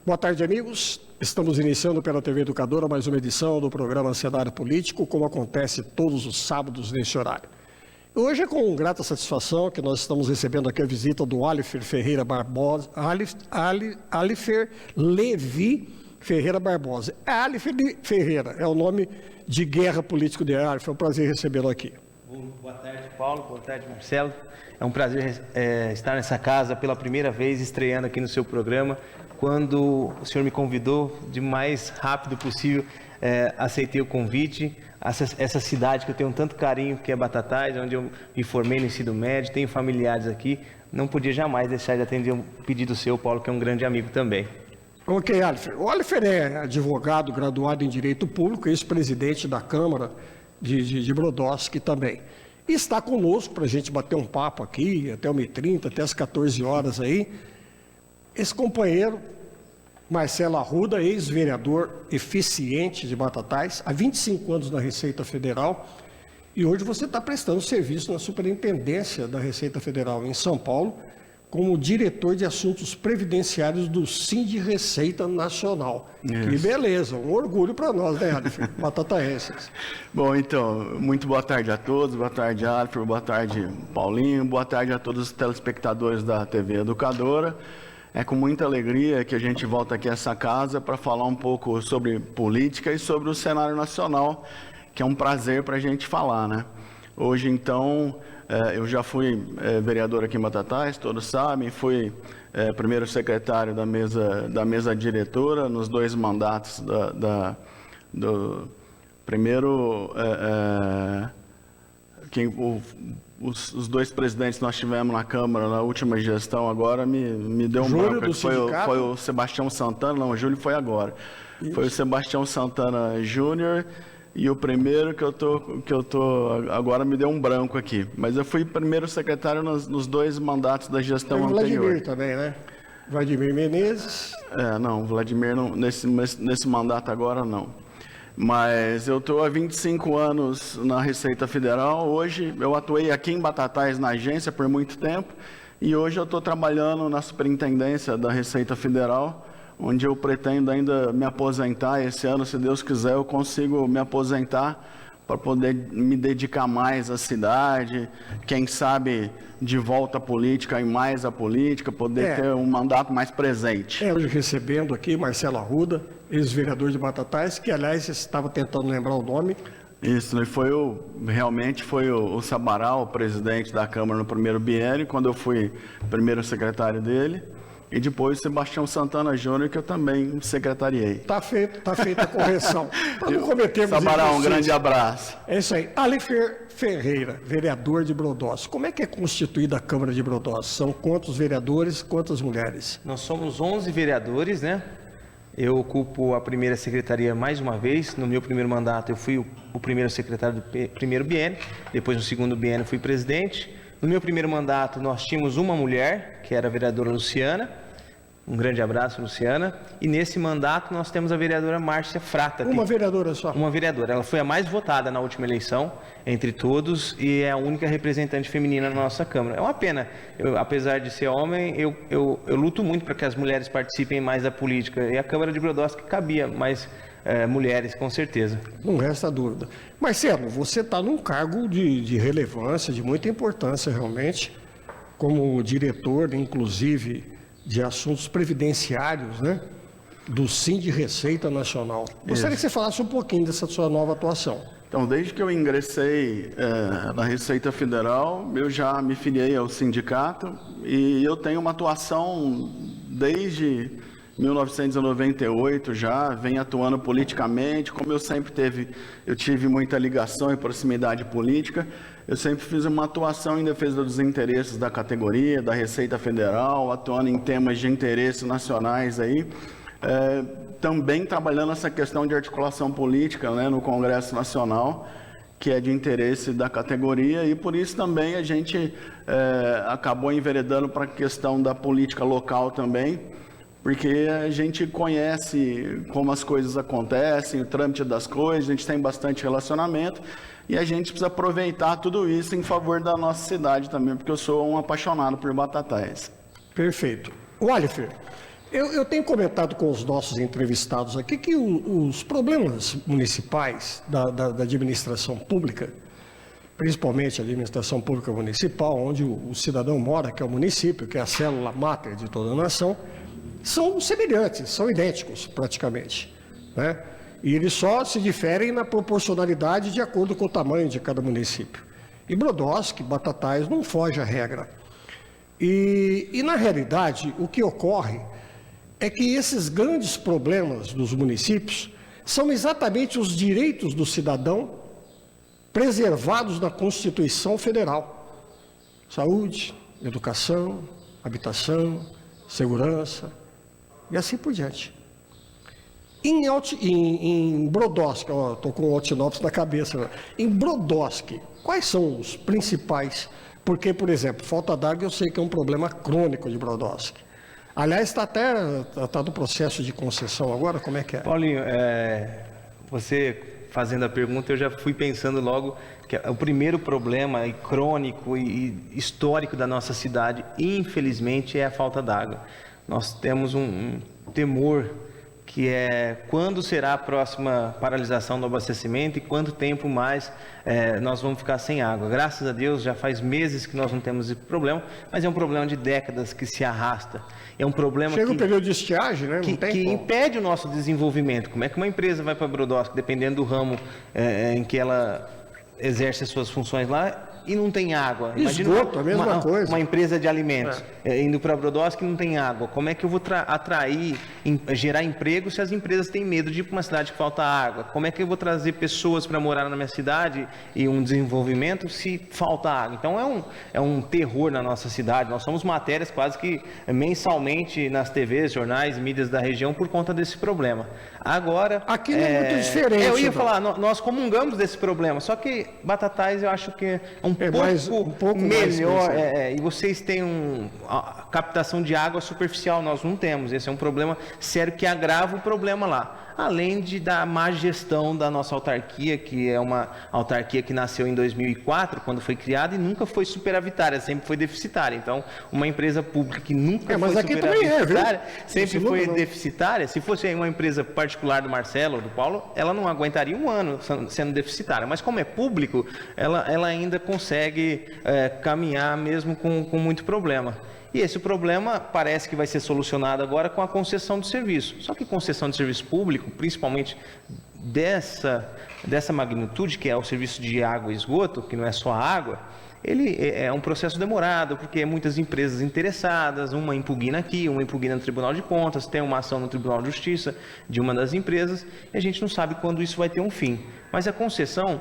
Boa tarde, amigos. Estamos iniciando pela TV Educadora mais uma edição do programa Cenário Político, como acontece todos os sábados nesse horário. Hoje é com grata satisfação que nós estamos recebendo aqui a visita do Alifer Ferreira Barbosa, Alifer Levi Ferreira Barbosa. Alifer Ferreira é o nome de guerra político de Alifer. É um prazer recebê-lo aqui. Boa tarde, Paulo. Boa tarde, Marcelo. É um prazer estar nessa casa pela primeira vez, estreando aqui no seu programa. Quando o senhor me convidou, de mais rápido possível, aceitei o convite. Essa cidade que eu tenho tanto carinho, que é Batatais, onde eu me formei no ensino médio, tenho familiares aqui, não podia jamais deixar de atender um pedido seu, Paulo, que é um grande amigo também. Ok, Alifer. O Alifer é advogado, graduado em Direito Público, ex-presidente da Câmara de Brodowski também. E está conosco para a gente bater um papo aqui, até 1h30, até as 14 horas aí. Esse companheiro, Marcelo Arruda, ex-vereador eficiente de Batatais, há 25 anos na Receita Federal, e hoje você está prestando serviço na Superintendência da Receita Federal em São Paulo, como diretor de assuntos previdenciários do Sindreceita Nacional. Isso. Que beleza, um orgulho para nós, né, Alifer? Batataenses. Bom, então, muito boa tarde a todos, boa tarde, Alifer, boa tarde, Paulinho, boa tarde a todos os telespectadores da TV Educadora. É com muita alegria que a gente volta aqui a essa casa para falar um pouco sobre política e sobre o cenário nacional, que é um prazer para a gente falar, né? Hoje, então, eu já fui vereador aqui em Batatais, todos sabem, fui primeiro secretário da mesa diretora nos 2 mandatos do primeiro... Os 2 presidentes que nós tivemos na Câmara na última gestão agora me deu um branco. Foi o Sebastião Santana, não, o Júlio foi agora. Isso. Foi o Sebastião Santana Júnior e o primeiro que eu tô agora me deu um branco aqui. Mas eu fui primeiro secretário nos 2 mandatos da gestão anterior. Vladimir também, né? Vladimir Menezes. Não, Vladimir não, nesse mandato agora não. Mas eu estou há 25 anos na Receita Federal. Hoje eu atuei aqui em Batatais na agência por muito tempo e hoje eu estou trabalhando na Superintendência da Receita Federal, onde eu pretendo ainda me aposentar. Esse ano, se Deus quiser, eu consigo me aposentar para poder me dedicar mais à cidade, quem sabe de volta à política e mais à política, poder ter um mandato mais presente. Hoje recebendo aqui Marcelo Arruda, ex-vereador de Batatais, que aliás você estava tentando lembrar o nome. Isso, realmente foi o Sabaral, o presidente da Câmara no primeiro biênio, quando eu fui primeiro secretário dele. E depois Sebastião Santana Júnior, que eu também secretariei. Tá feita a correção. Para não cometermos Sabará, um grande abraço. É isso aí. Alifer Ferreira, vereador de Brodowski. Como é que é constituída a Câmara de Brodowski? São quantos vereadores, quantas mulheres? Nós somos 11 vereadores, né? Eu ocupo a primeira secretaria mais uma vez. No meu primeiro mandato eu fui o primeiro secretário do primeiro biênio. Depois no segundo biênio fui presidente. No meu primeiro mandato nós tínhamos uma mulher, que era a vereadora Luciana. Um grande abraço, Luciana. E nesse mandato nós temos a vereadora Márcia Frata. Uma vereadora só? Uma vereadora. Ela foi a mais votada na última eleição, entre todos, e é a única representante feminina na nossa Câmara. É uma pena. Apesar de ser homem, eu luto muito para que as mulheres participem mais da política. E a Câmara de Brodowski cabia mais mulheres, com certeza. Não resta dúvida. Marcelo, você está num cargo de relevância, de muita importância realmente, como diretor, inclusive, de assuntos previdenciários, né, do Sindreceita Nacional. Gostaria que você falasse um pouquinho dessa sua nova atuação. Então, desde que eu ingressei na Receita Federal, eu já me filiei ao sindicato e eu tenho uma atuação desde 1998 já, venho atuando politicamente, como eu tive muita ligação e proximidade política, eu sempre fiz uma atuação em defesa dos interesses da categoria, da Receita Federal, atuando em temas de interesse nacionais aí, também trabalhando essa questão de articulação política, né, no Congresso Nacional, que é de interesse da categoria, e por isso também a gente acabou enveredando para a questão da política local também, porque a gente conhece como as coisas acontecem, o trâmite das coisas, a gente tem bastante relacionamento e a gente precisa aproveitar tudo isso em favor da nossa cidade também, porque eu sou um apaixonado por Batatais. Perfeito. O Alifer, Eu tenho comentado com os nossos entrevistados aqui que os problemas municipais da administração pública, principalmente a administração pública municipal, onde o cidadão mora, que é o município, que é a célula máter de toda a nação, são semelhantes, são idênticos praticamente, né? E eles só se diferem na proporcionalidade de acordo com o tamanho de cada município. E Brodowski, Batatais, não foge à regra. E na realidade, o que ocorre é que esses grandes problemas dos municípios são exatamente os direitos do cidadão preservados na Constituição Federal. Saúde, educação, habitação, segurança e assim por diante. Em Brodowski, estou com o Altinópolis na cabeça, em Brodowski, quais são os principais? Porque, por exemplo, falta d'água eu sei que é um problema crônico de Brodowski. Aliás, está no processo de concessão agora, como é que é? Paulinho, você fazendo a pergunta, eu já fui pensando logo que o primeiro problema crônico e histórico da nossa cidade, infelizmente, é a falta d'água. Nós temos um temor que é quando será a próxima paralisação do abastecimento e quanto tempo mais nós vamos ficar sem água. Graças a Deus, já faz meses que nós não temos esse problema, mas é um problema de décadas que se arrasta. É um problema Chega o período de estiagem, né? que impede o nosso desenvolvimento. Como é que uma empresa vai para Brodowski, dependendo do ramo em que ela exerce as suas funções lá, e não tem água? Esgoto, a mesma coisa. Uma empresa de alimentos indo para Brodowski não tem água. Como é que eu vou atrair, gerar emprego se as empresas têm medo de ir para uma cidade que falta água? Como é que eu vou trazer pessoas para morar na minha cidade e um desenvolvimento se falta água? Então é um terror na nossa cidade. Nós somos matérias quase que mensalmente nas TVs, jornais, mídias da região por conta desse problema. Agora... Aqui não é muito diferente. Eu ia falar, nós comungamos desse problema, só que Batatais eu acho que é um pouco melhor, e vocês têm a captação de água superficial, nós não temos. Esse é um problema sério que agrava o problema lá. Além da má gestão da nossa autarquia, que é uma autarquia que nasceu em 2004, quando foi criada, e nunca foi superavitária, sempre foi deficitária. Então, uma empresa pública que nunca foi superavitária, sempre foi deficitária. Se fosse uma empresa particular do Marcelo ou do Paulo, ela não aguentaria um ano sendo deficitária. Mas como é público, ela ainda consegue caminhar mesmo com muito problema. E esse problema parece que vai ser solucionado agora com a concessão de serviço. Só que concessão de serviço público, principalmente dessa magnitude, que é o serviço de água e esgoto, que não é só água, ele é um processo demorado, porque muitas empresas interessadas, uma impugna aqui, uma impugna no Tribunal de Contas, tem uma ação no Tribunal de Justiça de uma das empresas, e a gente não sabe quando isso vai ter um fim. Mas a concessão,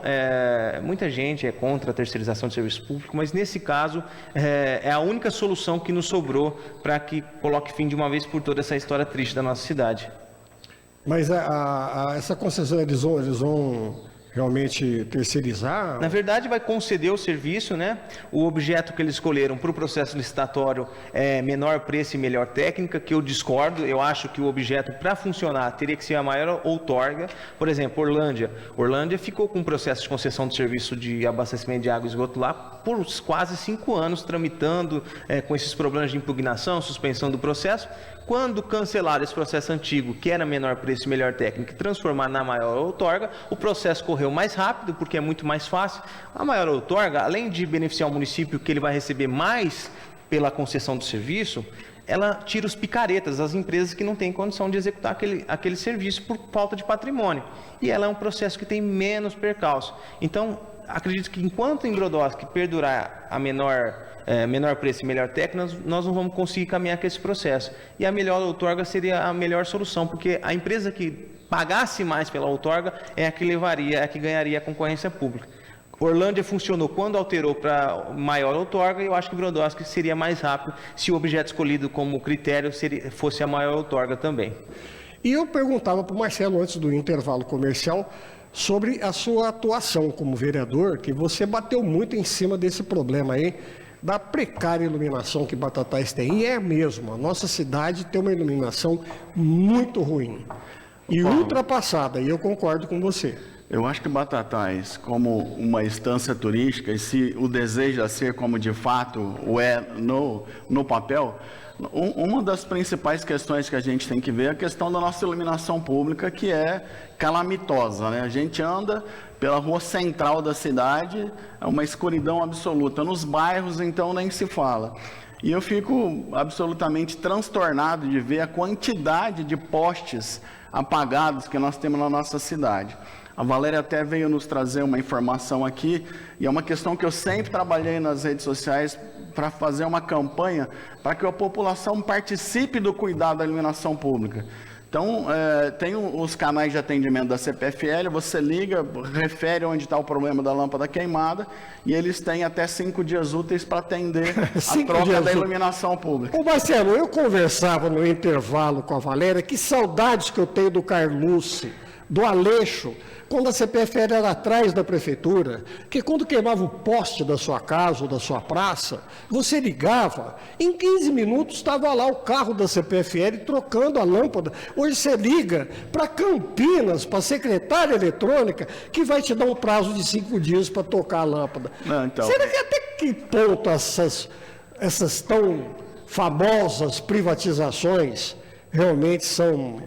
muita gente é contra a terceirização de serviço público, mas nesse caso é a única solução que nos sobrou para que coloque fim de uma vez por toda essa história triste da nossa cidade. Mas essa concessão eles vão realmente terceirizar? Na verdade, vai conceder o serviço, né? O objeto que eles escolheram para o processo licitatório é menor preço e melhor técnica, que eu discordo. Eu acho que o objeto, para funcionar, teria que ser a maior outorga. Por exemplo, Orlândia ficou com um processo de concessão de serviço de abastecimento de água e esgoto lá por quase 5 anos, tramitando com esses problemas de impugnação, suspensão do processo. Quando cancelaram esse processo antigo, que era menor preço e melhor técnica, e transformar na maior outorga, o processo correu mais rápido, porque é muito mais fácil. A maior outorga, além de beneficiar o município, que ele vai receber mais pela concessão do serviço, ela tira os picaretas, as empresas que não têm condição de executar aquele serviço por falta de patrimônio. E ela é um processo que tem menos percalço. Então, acredito que enquanto em Brodowski perdurar a menor preço e melhor técnica, nós não vamos conseguir caminhar com esse processo. E a melhor outorga seria a melhor solução, porque a empresa que pagasse mais pela outorga é a que ganharia a concorrência pública. Orlândia funcionou quando alterou para maior outorga, e eu acho que Brodowski seria mais rápido se o objeto escolhido como critério fosse a maior outorga também. E eu perguntava para o Marcelo, antes do intervalo comercial, sobre a sua atuação como vereador, que você bateu muito em cima desse problema aí, da precária iluminação que Batatais tem. E é mesmo, a nossa cidade tem uma iluminação muito ruim e ultrapassada, e eu concordo com você. Eu acho que Batatais, como uma instância turística, e se o deseja ser como de fato o é no papel, uma das principais questões que a gente tem que ver é a questão da nossa iluminação pública, que é calamitosa, né? A gente anda pela rua central da cidade, é uma escuridão absoluta. Nos bairros, então, nem se fala. E eu fico absolutamente transtornado de ver a quantidade de postes apagados que nós temos na nossa cidade. A Valéria até veio nos trazer uma informação aqui, e é uma questão que eu sempre trabalhei nas redes sociais para fazer uma campanha para que a população participe do cuidado da iluminação pública. Então, tem os canais de atendimento da CPFL, você liga, refere onde está o problema da lâmpada queimada, e eles têm até 5 dias úteis para atender a troca da iluminação pública. Ô Marcelo, eu conversava no intervalo com a Valéria, que saudades que eu tenho do Carlucci, do Aleixo, quando a CPFL era atrás da prefeitura, que quando queimava o poste da sua casa ou da sua praça, você ligava, em 15 minutos estava lá o carro da CPFL trocando a lâmpada. Hoje você liga para Campinas, para a secretária eletrônica, que vai te dar um prazo de 5 dias para tocar a lâmpada. Não, então... Será que até que ponto essas tão famosas privatizações realmente são...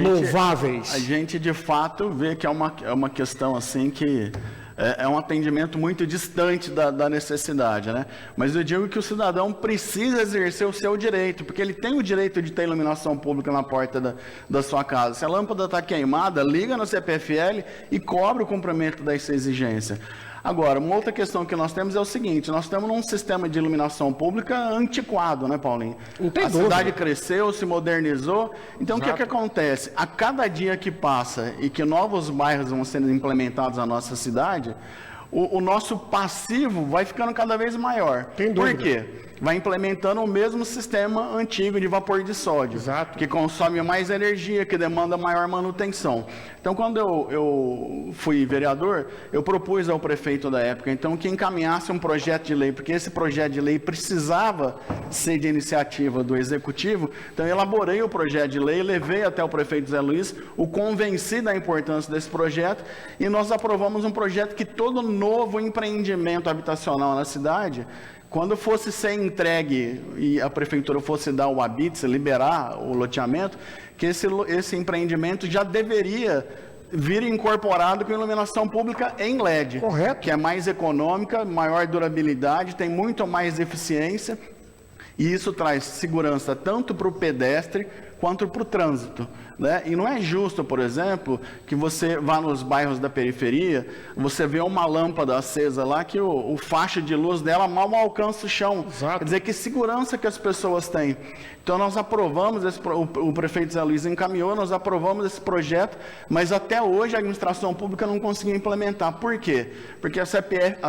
louváveis? A gente, de fato, vê que é uma questão assim que é um atendimento muito distante da necessidade, né? Mas eu digo que o cidadão precisa exercer o seu direito, porque ele tem o direito de ter iluminação pública na porta da sua casa. Se a lâmpada está queimada, liga no CPFL e cobra o cumprimento dessa exigência. Agora, uma outra questão que nós temos é o seguinte, nós estamos num sistema de iluminação pública antiquado, né, Paulinho? A cidade cresceu, se modernizou, então Exato. O que acontece? A cada dia que passa e que novos bairros vão sendo implementados na nossa cidade, o nosso passivo vai ficando cada vez maior. Por quê? Vai implementando o mesmo sistema antigo de vapor de sódio, Exato. Que consome mais energia, que demanda maior manutenção. Então, quando eu fui vereador, eu propus ao prefeito da época, então, que encaminhasse um projeto de lei, porque esse projeto de lei precisava ser de iniciativa do Executivo, então eu elaborei o projeto de lei, levei até o prefeito Zé Luiz, o convenci da importância desse projeto, e nós aprovamos um projeto que todo novo empreendimento habitacional na cidade, quando fosse ser entregue e a prefeitura fosse dar o habite, liberar o loteamento, que esse empreendimento já deveria vir incorporado com iluminação pública em LED. Correto. Que é mais econômica, maior durabilidade, tem muito mais eficiência, e isso traz segurança tanto para o pedestre quanto para o trânsito, né? E não é justo, por exemplo, que você vá nos bairros da periferia, você vê uma lâmpada acesa lá que o faixa de luz dela mal alcança o chão. Exato. Quer dizer, que segurança que as pessoas têm. Então nós aprovamos, o prefeito Zé Luiz encaminhou, nós aprovamos esse projeto, mas até hoje a administração pública não conseguiu implementar. Por quê? Porque a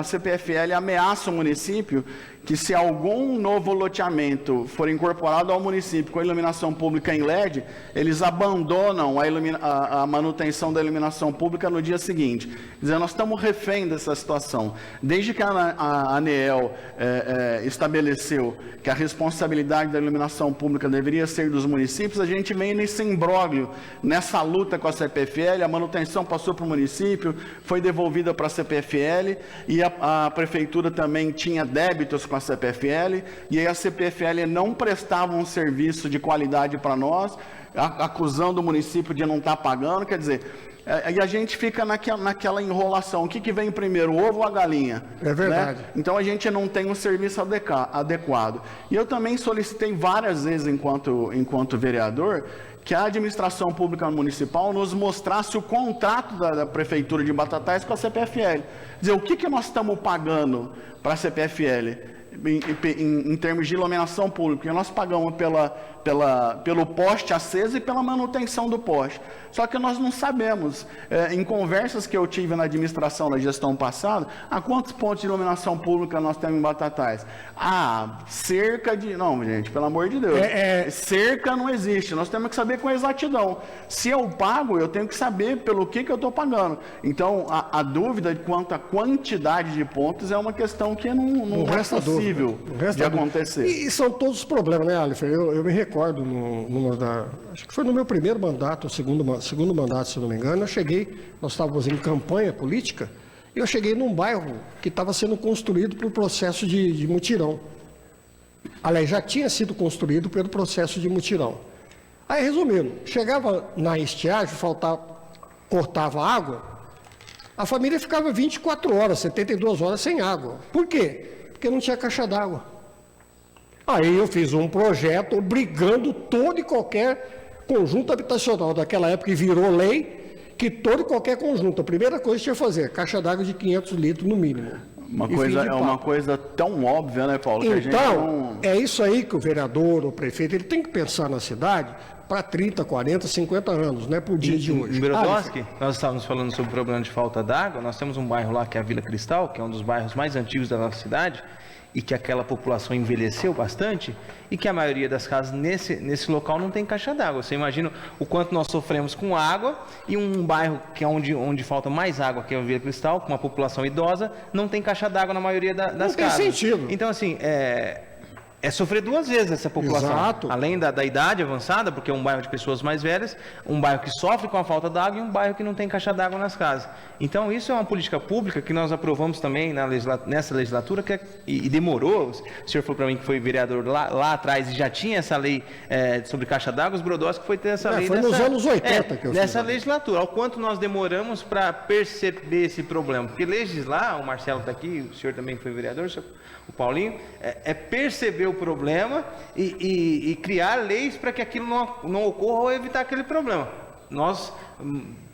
CPFL ameaça o município que se algum novo loteamento for incorporado ao município com iluminação pública em LED, eles abandonam a manutenção da iluminação pública no dia seguinte. Quer dizer, nós estamos refém dessa situação. Desde que a ANEEL estabeleceu que a responsabilidade da iluminação pública deveria ser dos municípios, a gente vem nesse imbróglio, nessa luta com a CPFL, a manutenção passou para o município, foi devolvida para a CPFL, e a prefeitura também tinha débitos com a CPFL, e aí a CPFL não prestava um serviço de qualidade para nós, acusando o município de não estar pagando. Quer dizer, e a gente fica naquela enrolação, o que vem primeiro, o ovo ou a galinha? É verdade. Né? Então a gente não tem um serviço adequado. E eu também solicitei várias vezes, enquanto vereador, que a administração pública municipal nos mostrasse o contrato da Prefeitura de Batatais com a CPFL. Dizer, o que nós estamos pagando para a CPFL? Em termos de iluminação pública, porque nós pagamos pelo poste aceso e pela manutenção do poste. Só que nós não sabemos, em conversas que eu tive na administração, na gestão passada, quantos pontos de iluminação pública nós temos em Batatais? Cerca de... Não, gente, pelo amor de Deus. Cerca não existe, nós temos que saber com exatidão. Se eu pago, eu tenho que saber pelo que eu estou pagando. Então, a dúvida quanto à quantidade de pontos é uma questão que não é possível de acontecer. E são todos os problemas, né, Alifer? Eu me recordo recordo, acho que foi no meu primeiro mandato, segundo mandato, se não me engano, nós estávamos em campanha política, e eu cheguei num bairro que estava sendo construído por processo de mutirão. Aliás, já tinha sido construído pelo processo de mutirão. Aí, resumindo, chegava na estiagem, cortava água, a família ficava 24 horas, 72 horas sem água. Por quê? Porque não tinha caixa d'água. Aí eu fiz um projeto obrigando todo e qualquer conjunto habitacional daquela época, e virou lei, que todo e qualquer conjunto, a primeira coisa que tinha que fazer, caixa d'água de 500 litros no mínimo. Uma coisa tão óbvia, né, Paulo? Que então, é isso aí que o vereador, o prefeito, ele tem que pensar na cidade para 30, 40, 50 anos, né, por dia de hoje. Em Brodowski, nós estávamos falando sobre o problema de falta d'água. Nós temos um bairro lá que é a Vila Cristal, que é um dos bairros mais antigos da nossa cidade, e que aquela população envelheceu bastante, e que a maioria das casas nesse local não tem caixa d'água. Você imagina o quanto nós sofremos com água, e um bairro que é onde falta mais água, que é a Vila Cristal, com uma população idosa, não tem caixa d'água na maioria das casas. Não tem sentido. Então, assim, é sofrer duas vezes essa população. Exato. Além da idade avançada, porque é um bairro de pessoas mais velhas, um bairro que sofre com a falta d'água e um bairro que não tem caixa d'água nas casas. Então, isso é uma política pública que nós aprovamos também nessa legislatura, e demorou. O senhor falou para mim que foi vereador lá atrás e já tinha essa lei sobre caixa d'água. Os Brodowski foi ter essa lei. Foi nos anos 80 que eu fiz. Nessa legislatura. Ao quanto nós demoramos para perceber esse problema? Porque legislar, o Marcelo está aqui, o senhor também foi vereador, o Paulinho, é perceber o problema e criar leis para que aquilo não ocorra ou evitar aquele problema. Nós,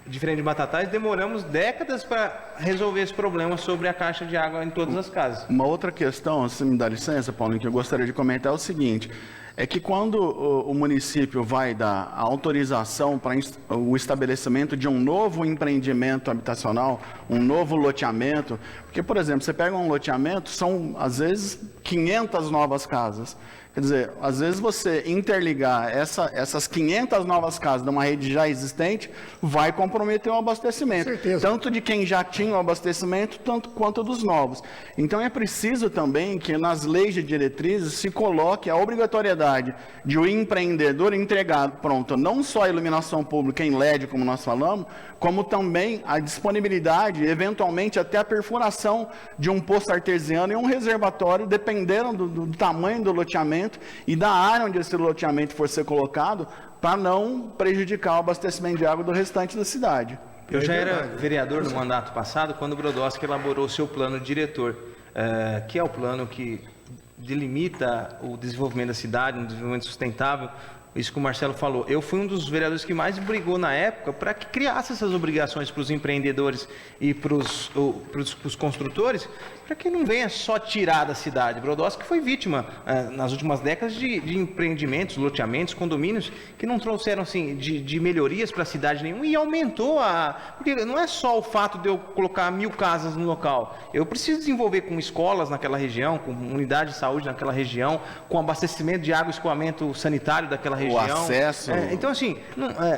diferente de Batatais, demoramos décadas para resolver esse problema sobre a caixa de água em todas as casas. Uma outra questão, se me dá licença, Paulinho, que eu gostaria de comentar é o seguinte: é que quando o município vai dar a autorização para o estabelecimento de um novo empreendimento habitacional, um novo loteamento, porque, por exemplo, você pega um loteamento, são, às vezes, 500 novas casas. Quer dizer, às vezes você interligar essas 500 novas casas numa rede já existente vai comprometer o abastecimento. Certeza. Tanto de quem já tinha o abastecimento, tanto quanto dos novos. Então é preciso também que nas leis de diretrizes se coloque a obrigatoriedade de o empreendedor entregar, pronto, não só a iluminação pública em LED, como nós falamos, como também a disponibilidade, eventualmente até a perfuração de um poço artesiano e um reservatório, dependendo do tamanho do loteamento e da área onde esse loteamento for ser colocado, para não prejudicar o abastecimento de água do restante da cidade. Eu já era vereador no mandato passado, quando o Brodowski elaborou o seu plano diretor, que é o plano que delimita o desenvolvimento da cidade, um desenvolvimento sustentável. Isso que o Marcelo falou. Eu fui um dos vereadores que mais brigou na época para que criasse essas obrigações para os empreendedores e para os construtores, para que não venha só tirar da cidade. Brodowski foi vítima, nas últimas décadas, de empreendimentos, loteamentos, condomínios, que não trouxeram assim, de melhorias para a cidade nenhuma, e aumentou Porque não é só o fato de eu colocar 1000 casas no local. Eu preciso desenvolver com escolas naquela região, com unidade de saúde naquela região, com abastecimento de água e escoamento sanitário daquela região. O acesso. Então, assim,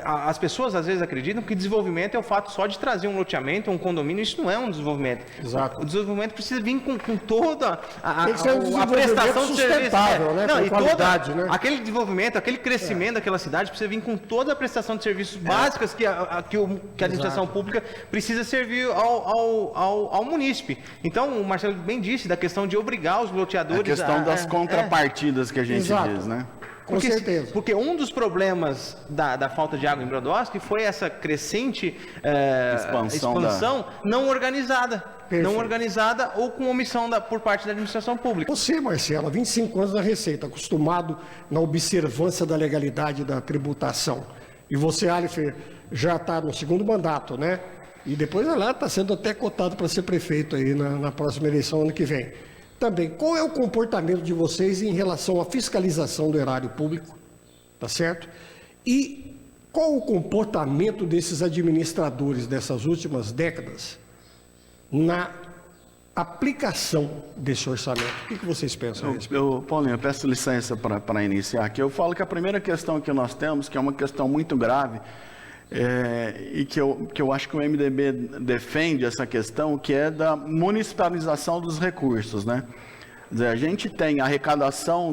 as pessoas às vezes acreditam que desenvolvimento é o fato só de trazer um loteamento, um condomínio. Isso não é um desenvolvimento. Exato. O desenvolvimento precisa vir com toda Tem que ser um a prestação de serviço. sustentável, né? Não, Com e qualidade, toda, né? aquele desenvolvimento, aquele crescimento daquela cidade precisa vir com toda a prestação de serviços básicas que a administração pública precisa servir ao munícipe. Então, o Marcelo bem disse da questão de obrigar os loteadores... A questão das contrapartidas que a gente diz, né? Com certeza. Porque um dos problemas da falta de água em Brodowski foi essa crescente expansão não organizada. Perfeito. Não organizada ou com omissão por parte da administração pública. Você, Marcelo, há 25 anos na Receita, acostumado na observância da legalidade da tributação. E você, Alifer, já está no segundo mandato, né? E depois lá está sendo até cotado para ser prefeito aí na próxima eleição, ano que vem. Também, qual é o comportamento de vocês em relação à fiscalização do erário público? Tá certo? E qual o comportamento desses administradores dessas últimas décadas na aplicação desse orçamento? O que vocês pensam a respeito? Paulinho, eu peço licença para iniciar aqui. Eu falo que a primeira questão que nós temos, que é uma questão muito grave, e que eu acho que o MDB defende essa questão, que é da municipalização dos recursos, né? Quer dizer, a gente tem a arrecadação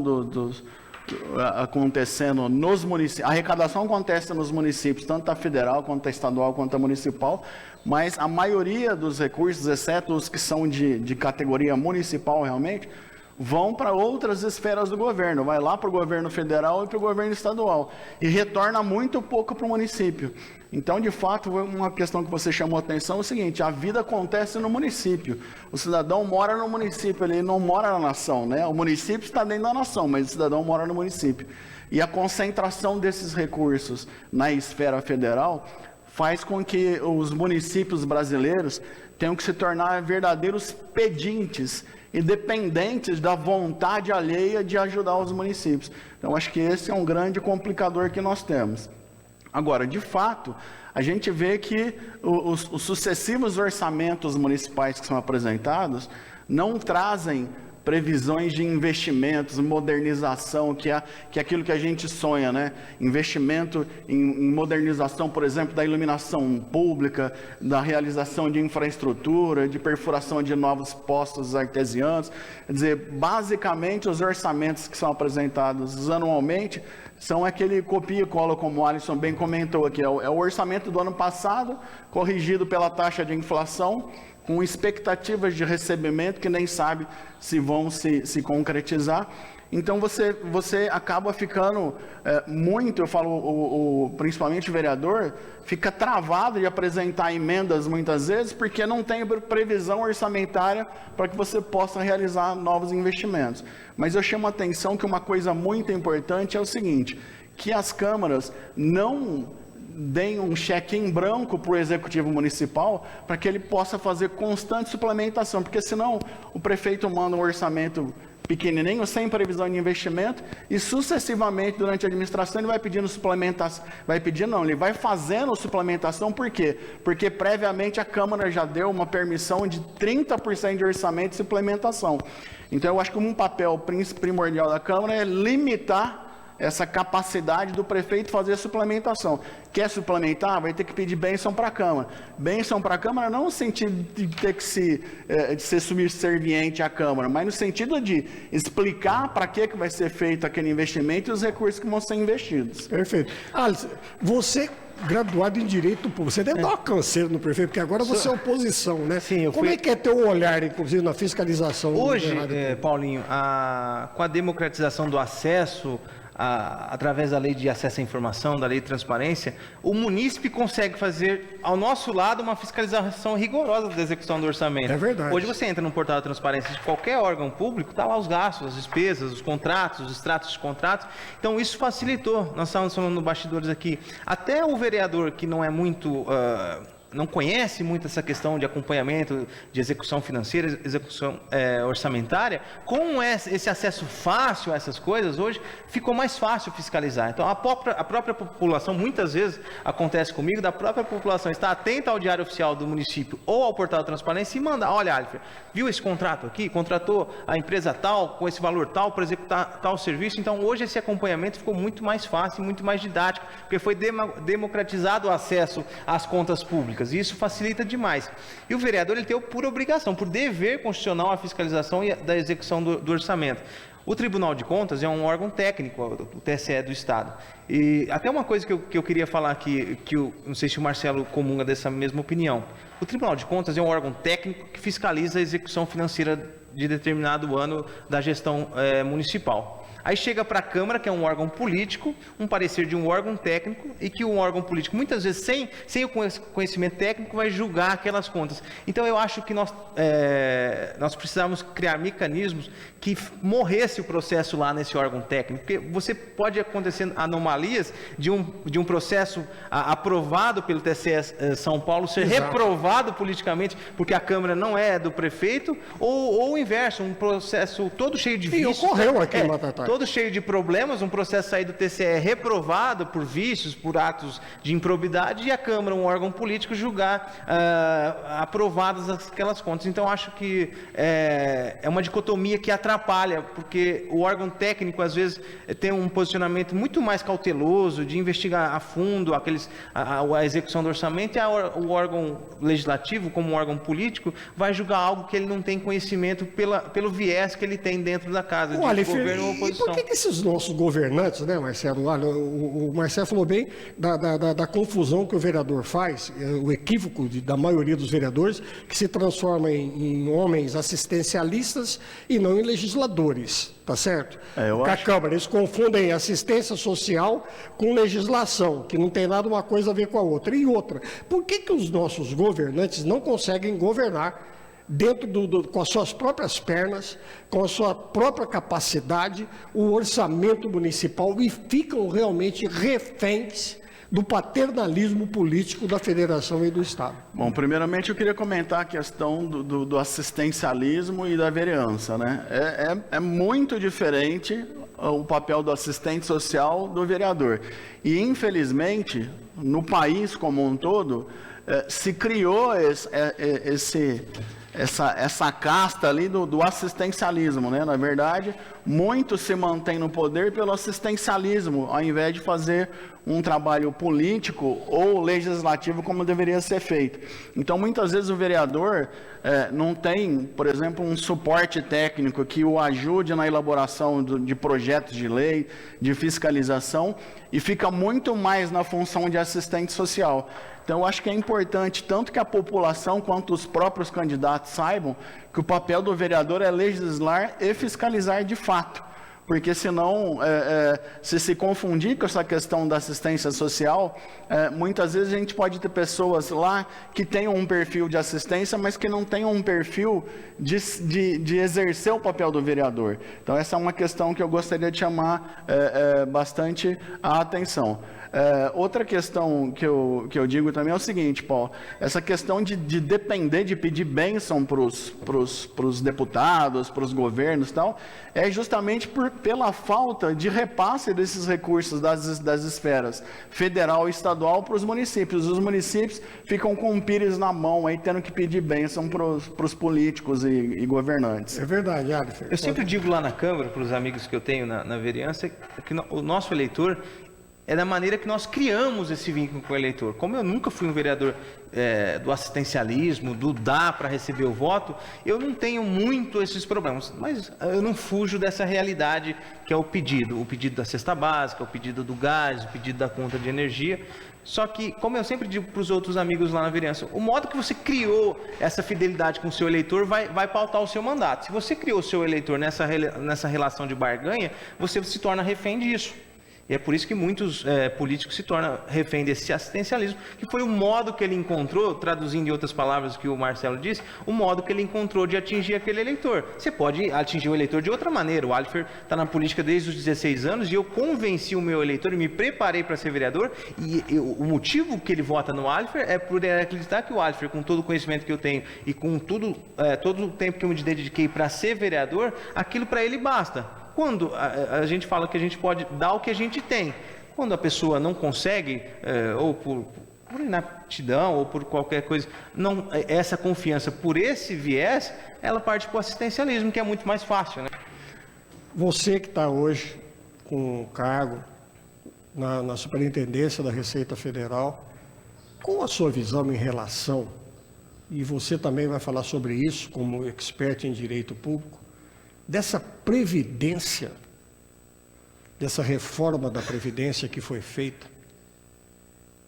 acontecendo nos municípios. A arrecadação acontece nos municípios, tanto a federal, quanto a estadual, quanto a municipal, mas a maioria dos recursos, exceto os que são de categoria municipal realmente, vão para outras esferas do governo, vai lá para o governo federal e para o governo estadual, e retorna muito pouco para o município. Então, de fato, uma questão que você chamou a atenção é o seguinte: a vida acontece no município. O cidadão mora no município, ele não mora na nação, né? O município está dentro da nação, mas o cidadão mora no município. E a concentração desses recursos na esfera federal faz com que os municípios brasileiros tenham que se tornar verdadeiros pedintes e dependentes da vontade alheia de ajudar os municípios. Então, acho que esse é um grande complicador que nós temos. Agora, de fato, a gente vê que os sucessivos orçamentos municipais que são apresentados não trazem previsões de investimentos, modernização, que é aquilo que a gente sonha, né? Investimento em modernização, por exemplo, da iluminação pública, da realização de infraestrutura, de perfuração de novos postos artesianos. Quer dizer, basicamente, os orçamentos que são apresentados anualmente são aquele copia e cola, como o Alisson bem comentou aqui. É o orçamento do ano passado, corrigido pela taxa de inflação, com expectativas de recebimento que nem sabe se vão se concretizar. Então, você acaba ficando muito, eu falo, principalmente o vereador, fica travado de apresentar emendas muitas vezes, porque não tem previsão orçamentária para que você possa realizar novos investimentos. Mas eu chamo a atenção que uma coisa muito importante é o seguinte, que as câmaras não deem um cheque em branco para o Executivo Municipal para que ele possa fazer constante suplementação, porque senão o prefeito manda um orçamento pequenininho, sem previsão de investimento, e sucessivamente durante a administração ele vai pedindo suplementação, ele vai fazendo suplementação. Por quê? Porque previamente a Câmara já deu uma permissão de 30% de orçamento de suplementação. Então eu acho que um papel primordial da Câmara é limitar essa capacidade do prefeito fazer a suplementação. Quer suplementar? Vai ter que pedir bênção para a Câmara. Bênção para a Câmara não no sentido de ter que de ser subserviente à Câmara, mas no sentido de explicar para que vai ser feito aquele investimento e os recursos que vão ser investidos. Perfeito. Alisson, você graduado em Direito Público, você deve dar uma canseira no prefeito, porque agora você é oposição, né? Sim, Como é que é teu olhar, inclusive, na fiscalização? Hoje, Paulinho, com a democratização do acesso, através da lei de acesso à informação, da lei de transparência, o munícipe consegue fazer, ao nosso lado, uma fiscalização rigorosa da execução do orçamento. É verdade. Hoje você entra no portal da transparência de qualquer órgão público, está lá os gastos, as despesas, os contratos, os extratos de contratos. Então isso facilitou. Nós estávamos falando no bastidores aqui. Até o vereador que não é muito... não conhece muito essa questão de acompanhamento, de execução financeira, execução orçamentária, com esse acesso fácil a essas coisas, hoje ficou mais fácil fiscalizar. Então, a própria população, muitas vezes acontece comigo, da própria população está atenta ao diário oficial do município ou ao portal da transparência e manda: olha, Alfred, viu esse contrato aqui? Contratou a empresa tal, com esse valor tal, para executar tal serviço. Então, hoje esse acompanhamento ficou muito mais fácil, muito mais didático, porque foi democratizado o acesso às contas públicas. E isso facilita demais. E o vereador, ele tem por obrigação, por dever constitucional, a fiscalização da execução do orçamento. O Tribunal de Contas é um órgão técnico, o TSE do Estado. E até uma coisa que eu queria falar aqui, não sei se o Marcelo comunga dessa mesma opinião. O Tribunal de Contas é um órgão técnico que fiscaliza a execução financeira de determinado ano da gestão municipal. Aí chega para a Câmara, que é um órgão político, um parecer de um órgão técnico, e que um órgão político, muitas vezes sem o conhecimento técnico, vai julgar aquelas contas. Então eu acho que nós precisamos criar mecanismos que morresse o processo lá nesse órgão técnico, porque você pode acontecer anomalias de um processo aprovado pelo TSE São Paulo ser reprovado politicamente, porque a Câmara não é do prefeito, ou o inverso, um processo todo cheio de vícios. E ocorreu aqui em Batatais. Todo cheio de problemas, um processo sair do TCE reprovado por vícios, por atos de improbidade, e a Câmara, um órgão político, julgar aprovadas aquelas contas. Então, acho que é uma dicotomia que atrapalha, porque o órgão técnico, às vezes, tem um posicionamento muito mais cauteloso, de investigar a fundo a execução do orçamento, e o órgão legislativo, como um órgão político, vai julgar algo que ele não tem conhecimento pelo viés que ele tem dentro da casa, de governo ou oposição. por que esses nossos governantes, né, Marcelo? Olha, o Marcelo falou bem da confusão que o vereador faz, o equívoco da maioria dos vereadores, que se transforma em homens assistencialistas e não em legisladores, tá certo? Com a Câmara, eles confundem assistência social com legislação, que não tem nada uma coisa a ver com a outra. E outra, por que os nossos governantes não conseguem governar dentro com as suas próprias pernas, com a sua própria capacidade, o orçamento municipal e ficam realmente reféns do paternalismo político da federação e do Estado? Bom, primeiramente eu queria comentar a questão do assistencialismo e da vereança, né? É muito diferente o papel do assistente social do vereador. E, infelizmente, no país como um todo, se criou essa casta ali do assistencialismo, né? Na verdade, muito se mantém no poder pelo assistencialismo, ao invés de fazer um trabalho político ou legislativo como deveria ser feito. Então, muitas vezes o vereador não tem, por exemplo, um suporte técnico que o ajude na elaboração de projetos de lei, de fiscalização, e fica muito mais na função de assistente social. Então, eu acho que é importante, tanto que a população quanto os próprios candidatos saibam que o papel do vereador é legislar e fiscalizar de fato. Porque senão, se confundir com essa questão da assistência social, muitas vezes a gente pode ter pessoas lá que tenham um perfil de assistência, mas que não tenham um perfil de exercer o papel do vereador. Então, essa é uma questão que eu gostaria de chamar bastante a atenção. Outra questão que eu digo também é o seguinte, Paulo, essa questão de depender de pedir bênção para os deputados, para os governos e tal, é justamente pela falta de repasse desses recursos das esferas federal e estadual para os municípios. Os municípios ficam com o pires na mão, aí tendo que pedir bênção para os políticos e governantes. É verdade, Adrifer. Eu sempre digo lá na Câmara, para os amigos que eu tenho na vereança, que o nosso eleitor é da maneira que nós criamos esse vínculo com o eleitor. Como eu nunca fui um vereador do assistencialismo, do dar para receber o voto, eu não tenho muito esses problemas, mas eu não fujo dessa realidade que é o pedido da cesta básica, o pedido do gás, o pedido da conta de energia. Só que, como eu sempre digo para os outros amigos lá na vereança, o modo que você criou essa fidelidade com o seu eleitor vai pautar o seu mandato. Se você criou o seu eleitor nessa relação de barganha, você se torna refém disso. E é por isso que muitos políticos se tornam refém desse assistencialismo, que foi o modo que ele encontrou, traduzindo em outras palavras o que o Marcelo disse, o modo que ele encontrou de atingir aquele eleitor. Você pode atingir o eleitor de outra maneira. O Alifer está na política desde os 16 anos e eu convenci o meu eleitor e me preparei para ser vereador. E o motivo que ele vota no Alifer é por acreditar que o Alifer, com todo o conhecimento que eu tenho e com todo o tempo que eu me dediquei para ser vereador, aquilo para ele basta. Quando a gente fala que a gente pode dar o que a gente tem, quando a pessoa não consegue, ou por inaptidão, ou por qualquer coisa, essa confiança por esse viés, ela parte para o assistencialismo, que é muito mais fácil, né? Você que está hoje com cargo na Superintendência da Receita Federal, qual a sua visão em relação, e você também vai falar sobre isso como expert em direito público, dessa previdência, dessa reforma da previdência que foi feita,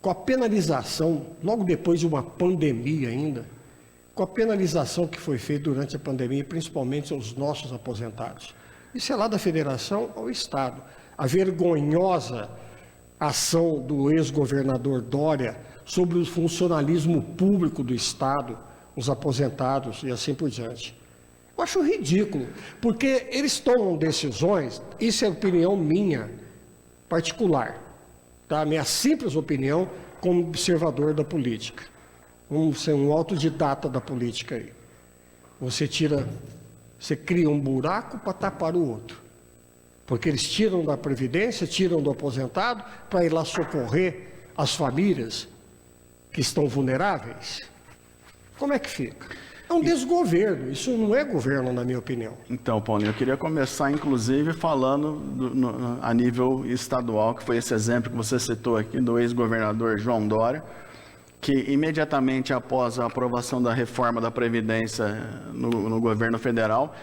com a penalização, logo depois de uma pandemia ainda, com a penalização que foi feita durante a pandemia, principalmente aos nossos aposentados. Isso é lá da federação ao Estado. A vergonhosa ação do ex-governador Dória sobre o funcionalismo público do Estado, os aposentados e assim por diante. Eu acho ridículo, porque eles tomam decisões, isso é opinião minha, particular, tá? Minha simples opinião como observador da política. Vamos ser um autodidata da política aí. Você cria um buraco para tapar o outro. Porque eles tiram da Previdência, tiram do aposentado para ir lá socorrer as famílias que estão vulneráveis. Como é que fica? É um desgoverno, isso não é governo, na minha opinião. Então, Paulinho, eu queria começar, inclusive, falando a nível estadual, que foi esse exemplo que você citou aqui, do ex-governador João Dória, que imediatamente após a aprovação da reforma da Previdência no governo federal,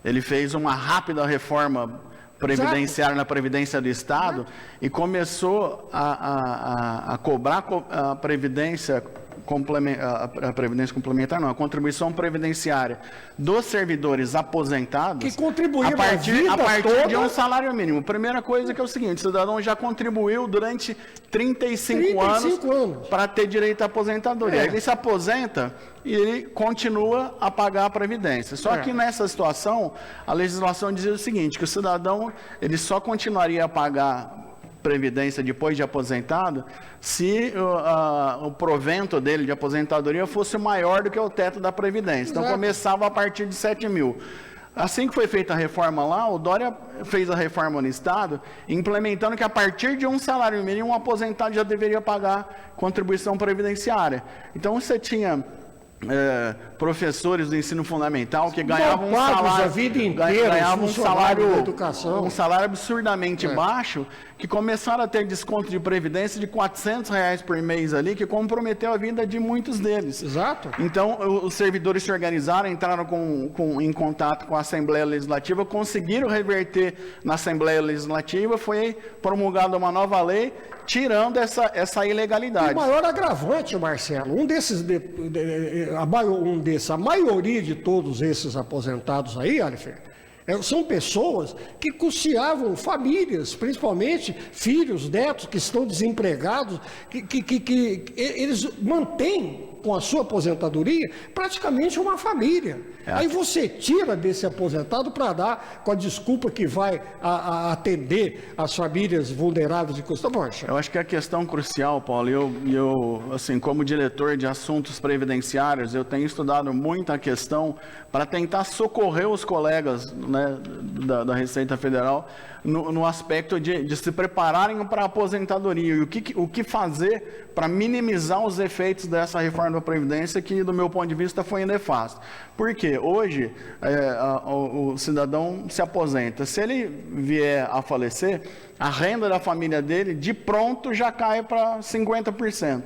ele fez uma rápida reforma previdenciário na Previdência do Estado e começou a cobrar a Previdência complementar, não, a contribuição previdenciária dos servidores aposentados que contribuíram a partir de um salário mínimo. Primeira coisa que é o seguinte, o cidadão já contribuiu durante 35 anos para ter direito à aposentadoria. Ele se aposenta e ele continua a pagar a previdência. Só que nessa situação, a legislação dizia o seguinte, que o cidadão ele só continuaria a pagar previdência depois de aposentado, se o provento dele de aposentadoria fosse maior do que o teto da previdência. Então começava a partir de 7 mil. Assim que foi feita a reforma lá, o Dória fez a reforma no Estado, implementando que a partir de um salário mínimo, um aposentado já deveria pagar contribuição previdenciária. Então você tinha professores do ensino fundamental que ganhavam um salário, a vida inteira, ganhavam um salário absurdamente baixo, que começaram a ter desconto de previdência de R$400 por mês ali, que comprometeu a vida de muitos deles. Exato. Então, os servidores se organizaram, entraram em contato com a Assembleia Legislativa, conseguiram reverter na Assembleia Legislativa, foi promulgada uma nova lei, tirando essa ilegalidade. E o maior agravante, Marcelo, a maioria de todos esses aposentados aí, Alifer, são pessoas que custeavam famílias, principalmente filhos, netos que estão desempregados, que eles mantêm com a sua aposentadoria praticamente uma família. Aí você tira desse aposentado para dar com a desculpa que vai atender as famílias vulneráveis de custo. Eu acho que a questão crucial, Paulo, eu assim, como diretor de assuntos previdenciários, eu tenho estudado muito a questão para tentar socorrer os colegas, né, da Receita Federal no aspecto de se prepararem para a aposentadoria e o que fazer para minimizar os efeitos dessa reforma da Previdência que, do meu ponto de vista, foi nefasto. Por quê? Hoje, o cidadão se aposenta. Se ele vier a falecer, a renda da família dele, de pronto, já cai para 50%.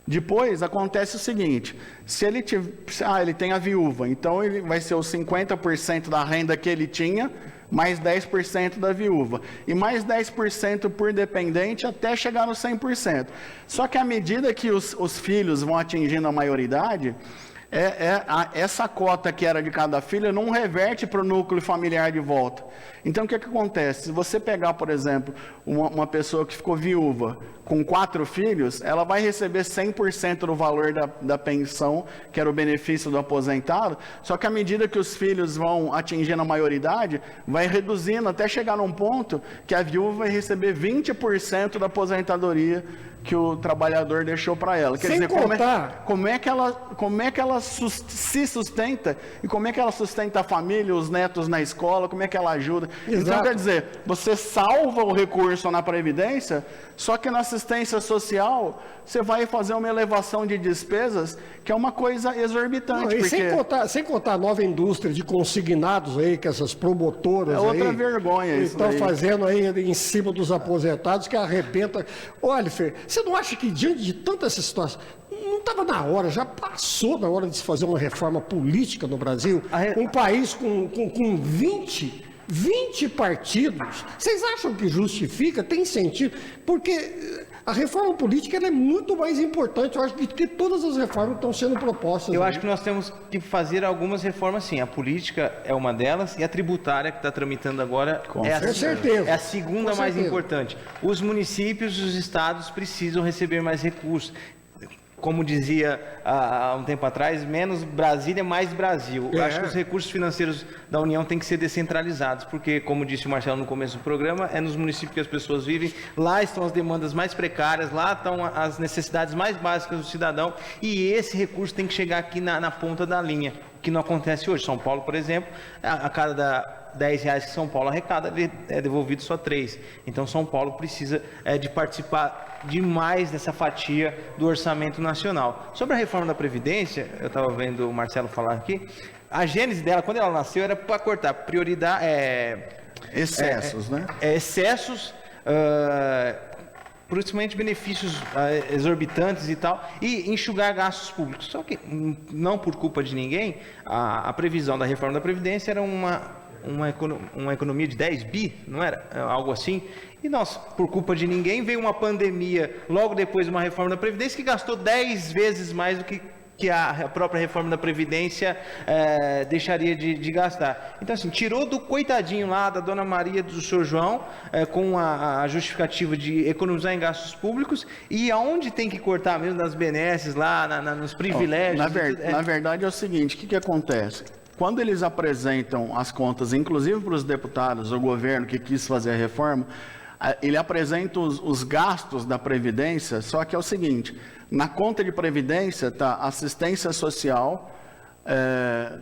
Depois acontece o seguinte, se ele ele tem a viúva, então ele vai ser os 50% da renda que ele tinha, mais 10% da viúva, e mais 10% por dependente até chegar no 100%. Só que à medida que os filhos vão atingindo a maioridade, essa cota que era de cada filho não reverte para o núcleo familiar de volta. Então, o que acontece? Se você pegar, por exemplo, uma pessoa que ficou viúva com 4 filhos, ela vai receber 100% do valor da pensão, que era o benefício do aposentado, só que à medida que os filhos vão atingindo a maioridade, vai reduzindo até chegar num ponto que a viúva vai receber 20% da aposentadoria que o trabalhador deixou para ela. Quer dizer, como é que ela se sustenta e como é que ela sustenta a família, os netos na escola, como é que ela ajuda. Exato. Então, quer dizer, você salva o recurso na Previdência, só que na assistência social você vai fazer uma elevação de despesas que é uma coisa exorbitante. Sem contar a nova indústria de consignados aí, que essas promotoras outra vergonha isso estão fazendo aí em cima dos aposentados, que arrebenta. Olha, Fer, você não acha que diante de tanta essa situação, não estava na hora, já passou na hora de se fazer uma reforma política no Brasil? Um país com 20 partidos, vocês acham que justifica? Tem sentido? Porque a reforma política ela é muito mais importante, eu acho, do que todas as reformas que estão sendo propostas. Eu acho que nós temos que fazer algumas reformas, sim. A política é uma delas e a tributária que está tramitando agora é a segunda mais importante. Os municípios e os estados precisam receber mais recursos. Como dizia há um tempo atrás, menos Brasília, mais Brasil. Eu acho que os recursos financeiros da União têm que ser descentralizados, porque, como disse o Marcelo no começo do programa, é nos municípios que as pessoas vivem, lá estão as demandas mais precárias, lá estão as necessidades mais básicas do cidadão, e esse recurso tem que chegar aqui na ponta da linha, que não acontece hoje. São Paulo, por exemplo, a cada R$10 que São Paulo arrecada, é devolvido só 3. Então, São Paulo precisa de participar demais dessa fatia do orçamento nacional. Sobre a reforma da Previdência, eu estava vendo o Marcelo falar aqui, a gênese dela, quando ela nasceu, era para cortar prioridade... excessos, né? Excessos... principalmente benefícios exorbitantes e tal, e enxugar gastos públicos. Só que, não por culpa de ninguém, a previsão da reforma da Previdência era uma uma economia de 10 bi, não era? Algo assim. E nós, por culpa de ninguém, veio uma pandemia logo depois de uma reforma da Previdência que gastou 10 vezes mais do que a própria reforma da Previdência deixaria de gastar. Então, assim, tirou do coitadinho lá, da Dona Maria, do Sr. João, com a justificativa de economizar em gastos públicos, e aonde tem que cortar mesmo, nas benesses lá, nos privilégios. Na verdade é o seguinte, o que acontece? Quando eles apresentam as contas, inclusive para os deputados, o governo que quis fazer a reforma, ele apresenta os gastos da Previdência, só que é o seguinte, na conta de Previdência está assistência social,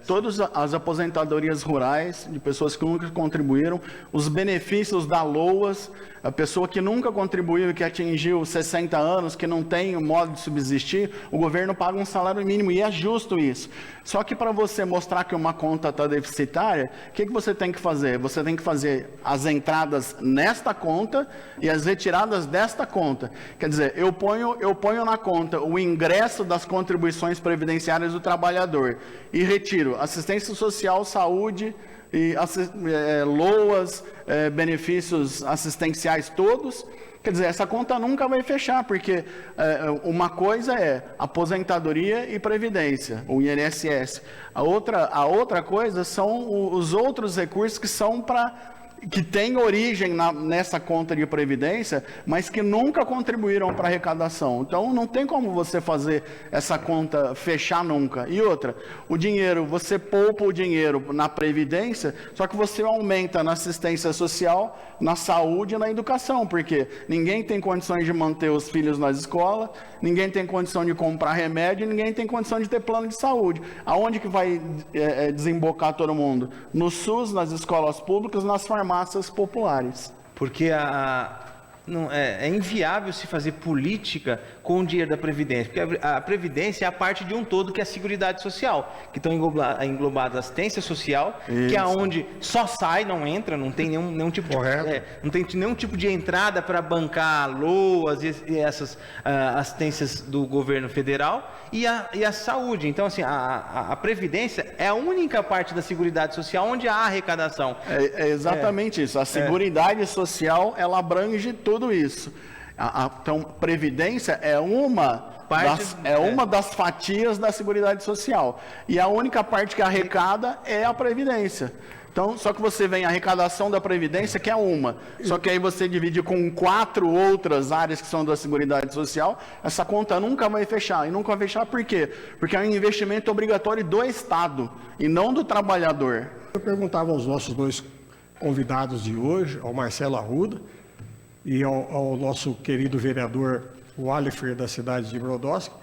todas as aposentadorias rurais de pessoas que nunca contribuíram, os benefícios da LOAS, a pessoa que nunca contribuiu e que atingiu 60 anos, que não tem modo de subsistir, o governo paga um salário mínimo, e é justo isso. Só que para você mostrar que uma conta está deficitária, o que você tem que fazer? Você tem que fazer as entradas nesta conta e as retiradas desta conta. Quer dizer, eu ponho na conta o ingresso das contribuições previdenciárias do trabalhador e retiro assistência social, saúde, e LOAS, benefícios assistenciais todos. Quer dizer, essa conta nunca vai fechar, porque uma coisa é aposentadoria e previdência, o INSS. A outra coisa são os outros recursos que têm origem nessa conta de previdência, mas que nunca contribuíram para a arrecadação. Então, não tem como você fazer essa conta fechar nunca. E outra, o dinheiro, você poupa o dinheiro na previdência, só que você aumenta na assistência social, na saúde e na educação, porque ninguém tem condições de manter os filhos nas escolas, ninguém tem condição de comprar remédio, ninguém tem condição de ter plano de saúde. Aonde que vai desembocar todo mundo? No SUS, nas escolas públicas, nas farmácias populares. Porque é inviável se fazer política com o dinheiro da Previdência, porque a Previdência é a parte de um todo que é a Seguridade Social, que estão englobadas a assistência social, que é onde só sai, não entra, não tem nenhum tipo não tem nenhum tipo de entrada para bancar LOAS e essas assistências do governo federal, e a saúde. Então, assim, a Previdência é a única parte da Seguridade Social onde há arrecadação. É exatamente isso. A Seguridade Social, ela abrange tudo isso. Então, Previdência é uma das fatias da Seguridade Social. E a única parte que arrecada é a Previdência. Então, só que você vem a arrecadação da Previdência, que é uma. Só que aí você divide com 4 outras áreas que são da Seguridade Social, essa conta nunca vai fechar. E nunca vai fechar por quê? Porque é um investimento obrigatório do Estado e não do trabalhador. Eu perguntava aos nossos 2 convidados de hoje, ao Marcelo Arruda e ao nosso querido vereador Wallifer, da cidade de Brodowski,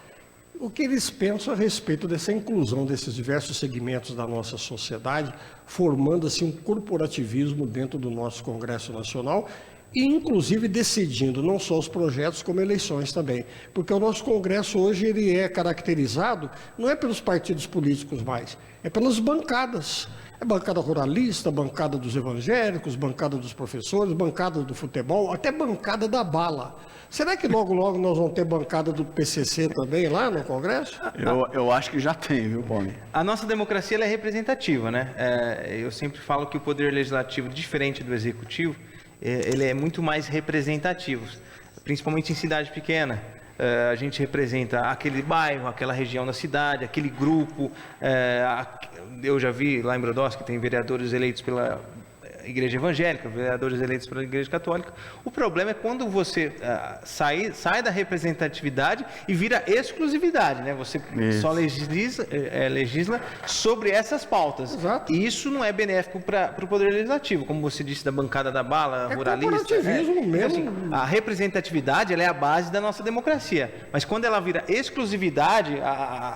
o que eles pensam a respeito dessa inclusão desses diversos segmentos da nossa sociedade, formando assim um corporativismo dentro do nosso Congresso Nacional e inclusive decidindo não só os projetos como eleições também, porque o nosso Congresso hoje ele é caracterizado não é pelos partidos políticos mais, é pelas bancadas. É bancada ruralista, bancada dos evangélicos, bancada dos professores, bancada do futebol, até bancada da bala. Será que logo nós vamos ter bancada do PCC também lá no Congresso? Eu acho que já tem, viu, Paulinho? A nossa democracia ela é representativa, né? Eu sempre falo que o poder legislativo, diferente do executivo, ele é muito mais representativo, principalmente em cidade pequena. A gente representa aquele bairro, aquela região da cidade, aquele grupo. Eu já vi lá em Brodowski, tem vereadores eleitos pela Igreja Evangélica, vereadores eleitos pela Igreja Católica. O problema é quando você sai da representatividade e vira exclusividade, né? Você só legisla sobre essas pautas. Exato. E isso não é benéfico para o Poder Legislativo, como você disse, da bancada da bala, ruralista. Corporativismo mesmo. Então, assim, a representatividade ela é a base da nossa democracia. Mas quando ela vira exclusividade,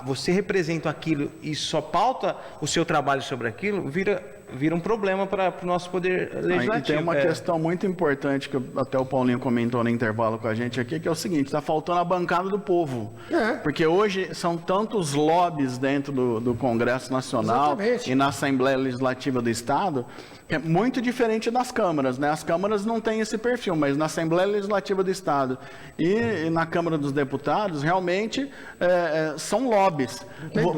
você representa aquilo e só pauta o seu trabalho sobre aquilo, vira um problema para o nosso poder legislativo. E tem uma questão muito importante que até o Paulinho comentou no intervalo com a gente aqui, que é o seguinte, está faltando a bancada do povo. Porque hoje são tantos lobbies dentro do Congresso Nacional e na Assembleia Legislativa do Estado, que é muito diferente das câmaras, né? As câmaras não têm esse perfil, mas na Assembleia Legislativa do Estado e na Câmara dos Deputados, realmente são lobbies.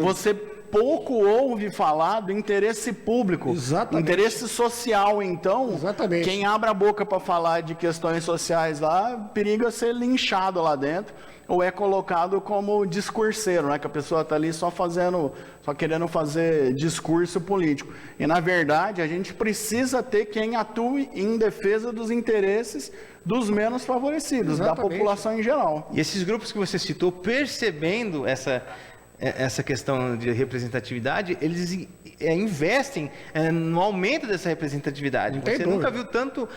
Você pouco ouve falar do interesse público, Exatamente. interesse social. Então, Exatamente. quem abre a boca para falar de questões sociais lá, periga ser linchado lá dentro, ou é colocado como discurseiro, né? Que a pessoa está ali só querendo fazer discurso político. E, na verdade, a gente precisa ter quem atue em defesa dos interesses dos menos favorecidos, da Exatamente. população em geral. E esses grupos que você citou, percebendo essa questão de representatividade, eles investem no aumento dessa representatividade. Não tem Você dúvida. nunca viu tanto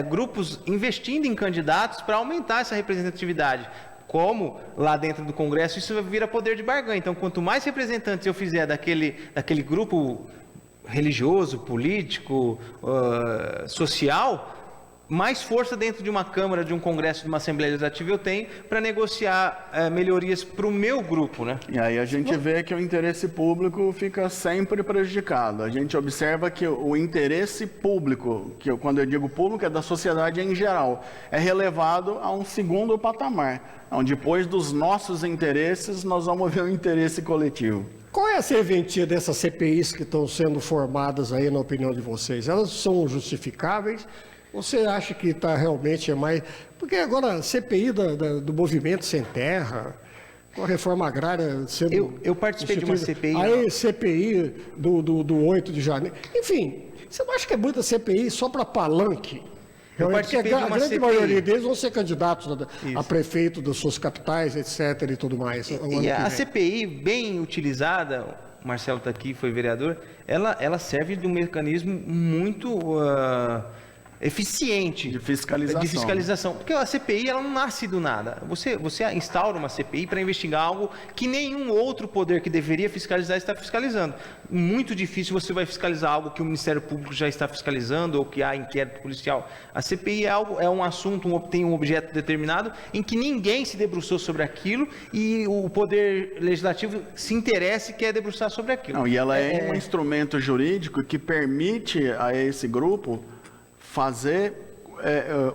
grupos investindo em candidatos para aumentar essa representatividade. Como lá dentro do Congresso isso vira poder de barganha. Então, quanto mais representantes eu fizer daquele grupo religioso, político, social, mais força dentro de uma Câmara, de um Congresso, de uma Assembleia Legislativa eu tenho para negociar melhorias para o meu grupo, né? E aí a gente vê que o interesse público fica sempre prejudicado. A gente observa que o interesse público, quando eu digo público, é da sociedade em geral, é relevado a um segundo patamar, onde depois dos nossos interesses nós vamos ver o interesse coletivo. Qual é a serventia dessas CPIs que estão sendo formadas aí, na opinião de vocês? Elas são justificáveis? Você acha que está realmente mais... Porque agora a CPI do Movimento Sem Terra, com a reforma agrária sendo... Eu participei de uma CPI. Aí CPI do 8 de janeiro. Enfim, você não acha que é muita CPI só para palanque? Eu Realmente, participei porque de a uma grande CPI. maioria deles vão ser candidatos a Isso. prefeito das suas capitais, etc. e tudo mais. ao ano E que a vem. CPI, bem utilizada, o Marcelo está aqui, foi vereador, ela serve de um mecanismo muito eficiente De fiscalização. Porque a CPI ela não nasce do nada. Você instaura uma CPI para investigar algo que nenhum outro poder que deveria fiscalizar está fiscalizando. Muito difícil você vai fiscalizar algo que o Ministério Público já está fiscalizando ou que há inquérito policial. A CPI é um assunto, tem um objeto determinado em que ninguém se debruçou sobre aquilo e o Poder Legislativo se interessa e quer debruçar sobre aquilo. Não, e ela é um instrumento jurídico que permite a esse grupo fazer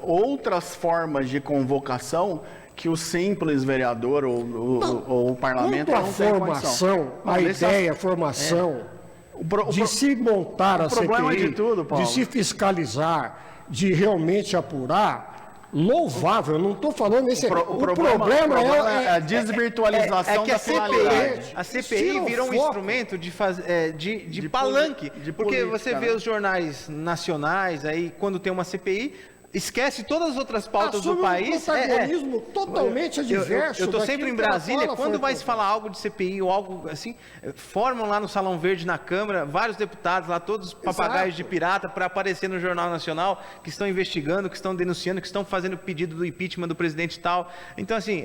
outras formas de convocação que o simples vereador ou o parlamento Quanto à não tem condição. formação, Não, a nesse ideia, a formação de se montar a problema CPI, de tudo, Paulo. de se fiscalizar, de realmente apurar, louvável. Eu não estou falando nesse... O problema é a desvirtualização que da a finalidade. CPI Tira o virou um foco. instrumento de palanque, de porque política, você vê né? os jornais nacionais, aí quando tem uma CPI, esquece todas as outras pautas Assume do país. um protagonismo totalmente adverso Eu estou sempre daquilo em que a Brasília, fala quando foi vai se falar algo de CPI ou algo assim, formam lá no Salão Verde, na Câmara, vários deputados lá, todos papagaios de pirata, para aparecer no Jornal Nacional, que estão investigando, que estão denunciando, que estão fazendo pedido do impeachment do presidente e tal. Então, assim,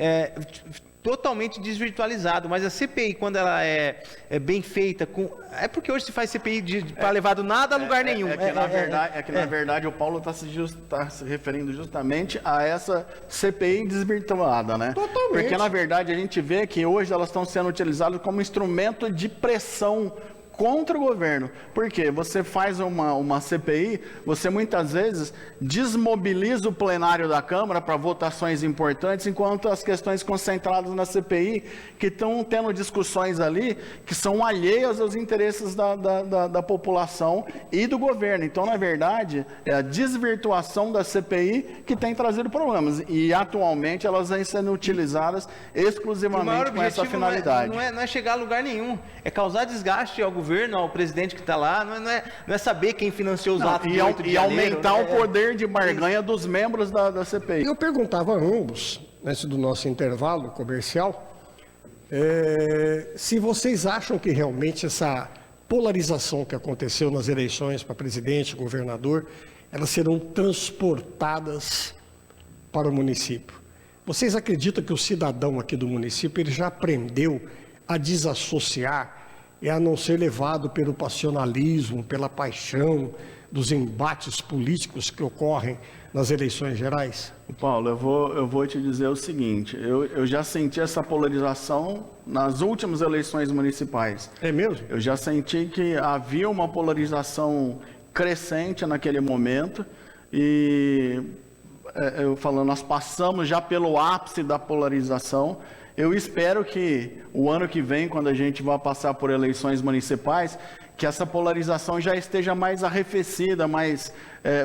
totalmente desvirtualizado, mas a CPI, quando ela é bem feita, é porque hoje se faz CPI para levar do nada a lugar nenhum. Na verdade, o Paulo está se referindo justamente a essa CPI desvirtuada, né? Totalmente. Porque, na verdade, a gente vê que hoje elas estão sendo utilizadas como instrumento de pressão contra o governo. Por quê? Você faz uma CPI, você muitas vezes desmobiliza o plenário da Câmara para votações importantes, enquanto as questões concentradas na CPI, que estão tendo discussões ali, que são alheias aos interesses da população e do governo. Então, na verdade, é a desvirtuação da CPI que tem trazido problemas. E, atualmente, elas vêm sendo utilizadas exclusivamente com essa finalidade. Não é chegar a lugar nenhum, é causar desgaste ao governo, ao presidente que está lá, não é saber quem financiou os atos do 8 de E janeiro, aumentar o poder de barganha dos membros da CPI. Eu perguntava a ambos, antes do nosso intervalo comercial, se vocês acham que realmente essa polarização que aconteceu nas eleições para presidente, governador, elas serão transportadas para o município. Vocês acreditam que o cidadão aqui do município ele já aprendeu a desassociar e a não ser levado pelo passionalismo, pela paixão dos embates políticos que ocorrem nas eleições gerais? Paulo, eu vou te dizer o seguinte, eu já senti essa polarização nas últimas eleições municipais. É mesmo? Eu já senti que havia uma polarização crescente naquele momento e, nós passamos já pelo ápice da polarização Eu espero que o ano que vem, quando a gente vai passar por eleições municipais, que essa polarização já esteja mais arrefecida, mais,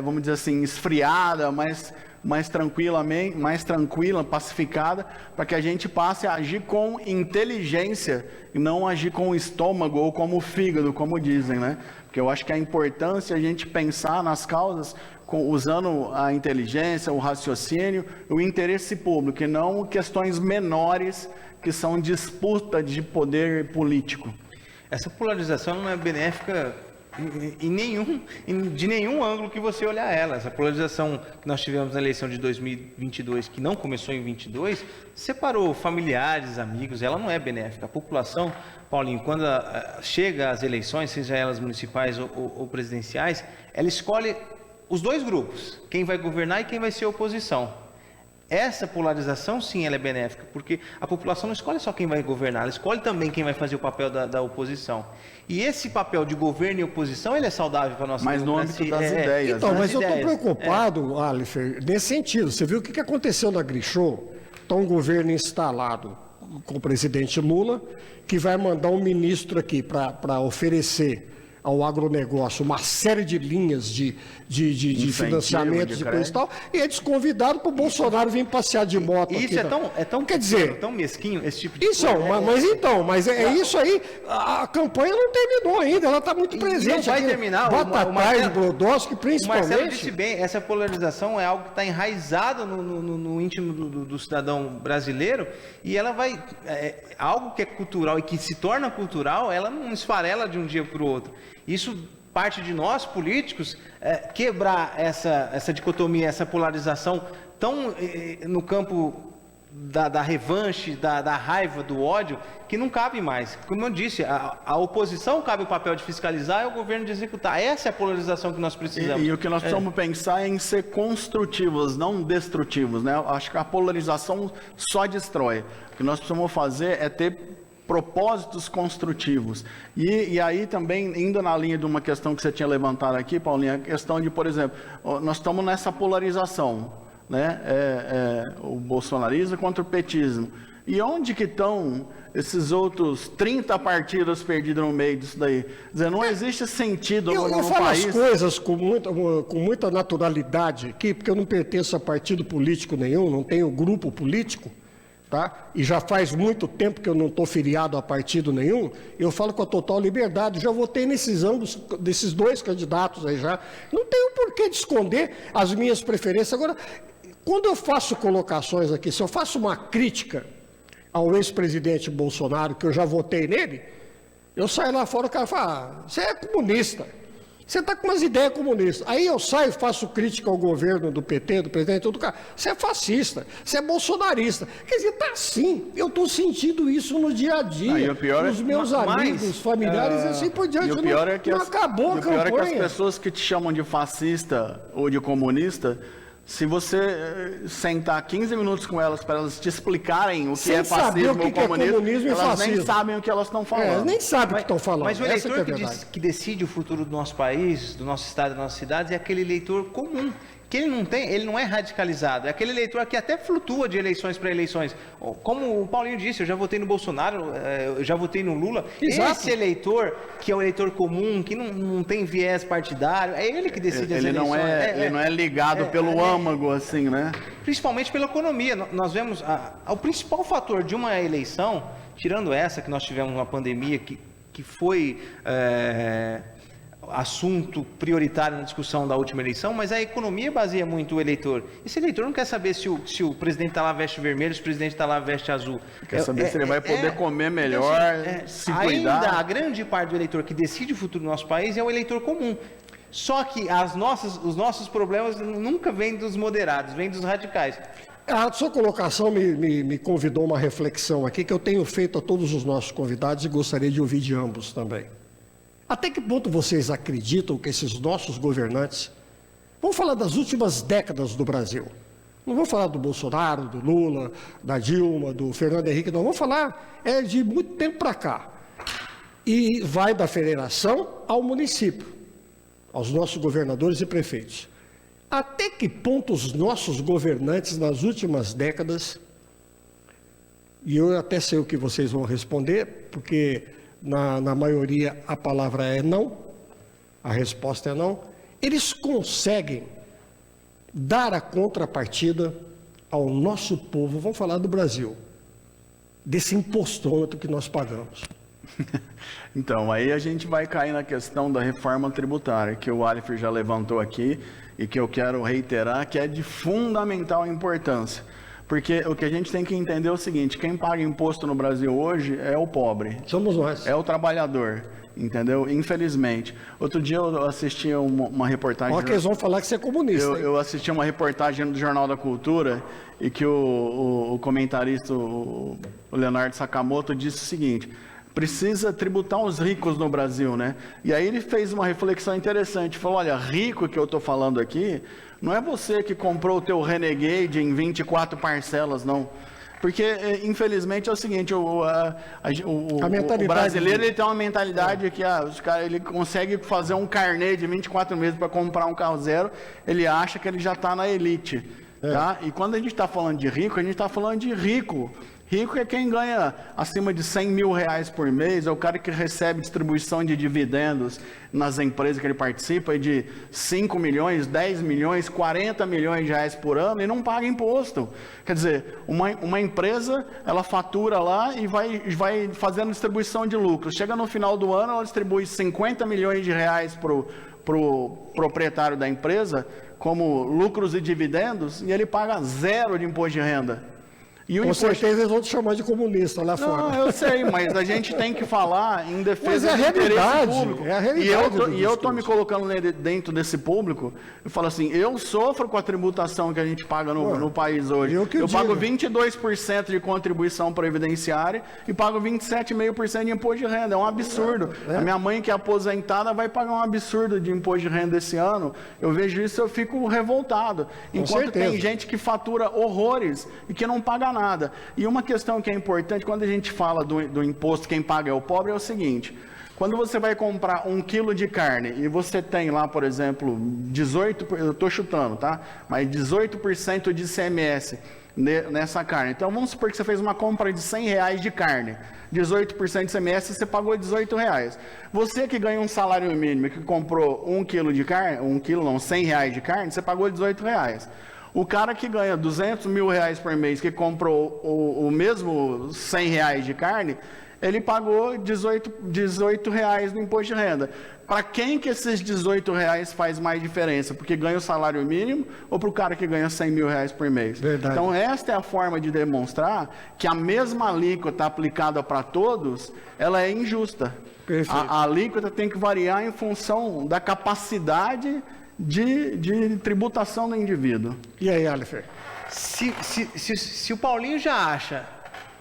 vamos dizer assim, esfriada, mais tranquila, pacificada, para que a gente passe a agir com inteligência e não agir com o estômago ou como o fígado, como dizem, né? Porque eu acho que a importância é a gente pensar nas causas usando a inteligência, o raciocínio, o interesse público, e não questões menores que são disputa de poder político. Essa polarização não é benéfica de nenhum ângulo que você olhar ela. Essa polarização que nós tivemos na eleição de 2022, que não começou em 22, separou familiares, amigos, ela não é benéfica. A população, Paulinho, quando chega às eleições, seja elas municipais ou presidenciais, ela escolhe os dois grupos, quem vai governar e quem vai ser oposição. Essa polarização, sim, ela é benéfica, porque a população não escolhe só quem vai governar, ela escolhe também quem vai fazer o papel da oposição. E esse papel de governo e oposição, ele é saudável para a nossa democracia. Mas no âmbito das ideias. Então, mas eu estou ideias. preocupado, Alifer, nesse sentido. Você viu o que aconteceu na Grishow? Está um governo instalado com o presidente Lula, que vai mandar um ministro aqui para oferecer ao agronegócio uma série de linhas de financiamento e coisa e tal, e é desconvidado para o Bolsonaro vir passear de moto. Isso aqui, é tão quer dizer, tão mesquinho, esse tipo de isso, coisa. Mas é isso aí, a campanha não terminou ainda, ela está muito presente. Não vai terminar. Batatais, Brodowski, principalmente. O Marcelo disse bem, essa polarização é algo que está enraizado no íntimo do cidadão brasileiro, e ela vai, algo que é cultural e que se torna cultural, ela não esfarela de um dia para o outro. Isso parte de nós, políticos, quebrar essa dicotomia, essa polarização tão no campo da revanche, da raiva, do ódio, que não cabe mais. Como eu disse, a oposição cabe o papel de fiscalizar e o governo de executar. Essa é a polarização que nós precisamos. E o que nós precisamos pensar é em ser construtivos, não destrutivos, né? Acho que a polarização só destrói. O que nós precisamos fazer é ter propósitos construtivos. E aí também, indo na linha de uma questão que você tinha levantado aqui, Paulinho, a questão de, por exemplo, nós estamos nessa polarização, né? O bolsonarismo contra o petismo. E onde que estão esses outros 30 partidos perdidos no meio disso daí? Quer dizer, não existe sentido no país. Eu falo as coisas com muita naturalidade aqui, porque eu não pertenço a partido político nenhum, não tenho grupo político. Tá? E já faz muito tempo que eu não estou filiado a partido nenhum, eu falo com a total liberdade, já votei desses dois candidatos aí já, não tenho porquê de esconder as minhas preferências. Agora, quando eu faço colocações aqui, se eu faço uma crítica ao ex-presidente Bolsonaro, que eu já votei nele, eu saio lá fora, o cara fala, você é comunista. Você está com umas ideias comunistas. Aí eu saio e faço crítica ao governo do PT, do presidente, todo cara. Você é fascista, você é bolsonarista. Quer dizer, está assim. Eu estou sentindo isso no dia a dia. Nos meus amigos, familiares, assim por diante. E o pior é que não acabou a campanha. O pior é que as pessoas que te chamam de fascista ou de comunista, se você sentar 15 minutos com elas para elas te explicarem o que é fascismo ou comunismo, elas nem sabem o que elas estão falando. Elas nem sabem o que estão falando. Mas o eleitor que decide o futuro do nosso país, do nosso estado, das nossas cidades, é aquele eleitor comum, que ele não é radicalizado, é aquele eleitor que até flutua de eleições para eleições. Como o Paulinho disse, eu já votei no Bolsonaro, eu já votei no Lula. Exato. Esse eleitor, que é o eleitor comum, que não tem viés partidário, é ele que decide as eleições. Ele não é ligado pelo âmago, assim, né? Principalmente pela economia. Nós vemos o principal fator de uma eleição, tirando essa que nós tivemos uma pandemia que foi assunto prioritário na discussão da última eleição, mas a economia baseia muito o eleitor. Esse eleitor não quer saber se o presidente está lá veste vermelho, se o presidente está lá veste azul. Quer saber se ele vai poder comer melhor, se cuidar. Ainda a grande parte do eleitor que decide o futuro do nosso país é o eleitor comum. Só que os nossos problemas nunca vêm dos moderados, vêm dos radicais. A sua colocação me convidou a uma reflexão aqui que eu tenho feito a todos os nossos convidados e gostaria de ouvir de ambos também. Até que ponto vocês acreditam que esses nossos governantes, vamos falar das últimas décadas do Brasil, não vou falar do Bolsonaro, do Lula, da Dilma, do Fernando Henrique, não, vamos falar de muito tempo para cá, e vai da federação ao município, aos nossos governadores e prefeitos. Até que ponto os nossos governantes nas últimas décadas e eu até sei o que vocês vão responder, porque na maioria a palavra é não, a resposta é não, eles conseguem dar a contrapartida ao nosso povo, vamos falar do Brasil, desse impostômetro que nós pagamos. Então, aí a gente vai cair na questão da reforma tributária, que o Alifer já levantou aqui e que eu quero reiterar, que é de fundamental importância. Porque o que a gente tem que entender é o seguinte, quem paga imposto no Brasil hoje é o pobre. Somos nós. É o trabalhador, entendeu? Infelizmente. Outro dia eu assisti uma reportagem... Olha que eles vão falar que você é comunista. Eu assisti uma reportagem do Jornal da Cultura e que o comentarista, o Leonardo Sakamoto, disse o seguinte: precisa tributar os ricos no Brasil, né? E aí ele fez uma reflexão interessante, falou, olha, rico que eu estou falando aqui, não é você que comprou o teu Renegade em 24 parcelas, não. Porque, infelizmente, é o seguinte, o brasileiro ele tem uma mentalidade que ele consegue fazer um carnê de 24 meses para comprar um carro zero, ele acha que ele já está na elite. Tá? E quando a gente está falando de rico, a gente está falando de rico. Rico é quem ganha acima de 100 mil reais por mês, é o cara que recebe distribuição de dividendos nas empresas que ele participa de 5 milhões, 10 milhões, 40 milhões de reais por ano e não paga imposto. Quer dizer, uma empresa, ela fatura lá e vai fazendo distribuição de lucros. Chega no final do ano, ela distribui 50 milhões de reais para o proprietário da empresa, como lucros e dividendos, e ele paga 0 de imposto de renda. Com certeza eles vão te chamar de comunista lá fora. Não, eu sei, mas a gente tem que falar em defesa do interesse público. É a realidade. E eu estou me colocando dentro desse público e falo assim, eu sofro com a tributação que a gente paga no país hoje. Eu pago 22% de contribuição previdenciária e pago 27,5% de imposto de renda. É um absurdo. A minha mãe, que é aposentada, vai pagar um absurdo de imposto de renda esse ano. Eu vejo isso e eu fico revoltado. Enquanto tem gente que fatura horrores e que não paga nada. E uma questão que é importante, quando a gente fala do imposto, quem paga é o pobre, é o seguinte: quando você vai comprar 1 quilo de carne e você tem lá, por exemplo, 18%, eu estou chutando, tá? Mas 18% de ICMS nessa carne. Então vamos supor que você fez uma compra de 100 reais de carne, 18% de ICMS, você pagou 18 reais. Você que ganha um salário mínimo e que comprou 1 quilo de carne, 100 reais de carne, você pagou 18 reais. O cara que ganha 200 mil reais por mês, que comprou o mesmo 100 reais de carne, ele pagou 18 reais no imposto de renda. Para quem que esses 18 reais faz mais diferença? Porque ganha o salário mínimo ou para o cara que ganha 100 mil reais por mês? Verdade. Então, esta é a forma de demonstrar que a mesma alíquota aplicada para todos, ela é injusta. A alíquota tem que variar em função da capacidade de tributação do indivíduo. E aí, Alifer? Se o Paulinho já acha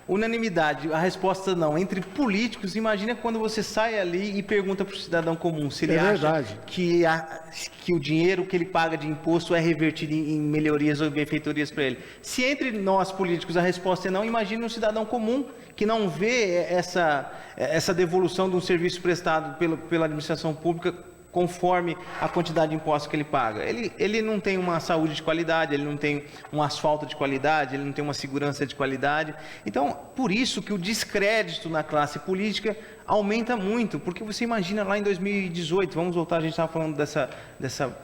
unanimidade, a resposta não, entre políticos, imagina quando você sai ali e pergunta para o cidadão comum se ele acha que o dinheiro que ele paga de imposto é revertido em melhorias ou benfeitorias para ele. Se entre nós políticos a resposta é não, imagine um cidadão comum que não vê essa devolução de um serviço prestado pela administração pública conforme a quantidade de impostos que ele paga. Ele não tem uma saúde de qualidade, ele não tem um asfalto de qualidade, ele não tem uma segurança de qualidade. Então, por isso que o descrédito na classe política aumenta muito, porque você imagina lá em 2018, vamos voltar, a gente estava falando dessa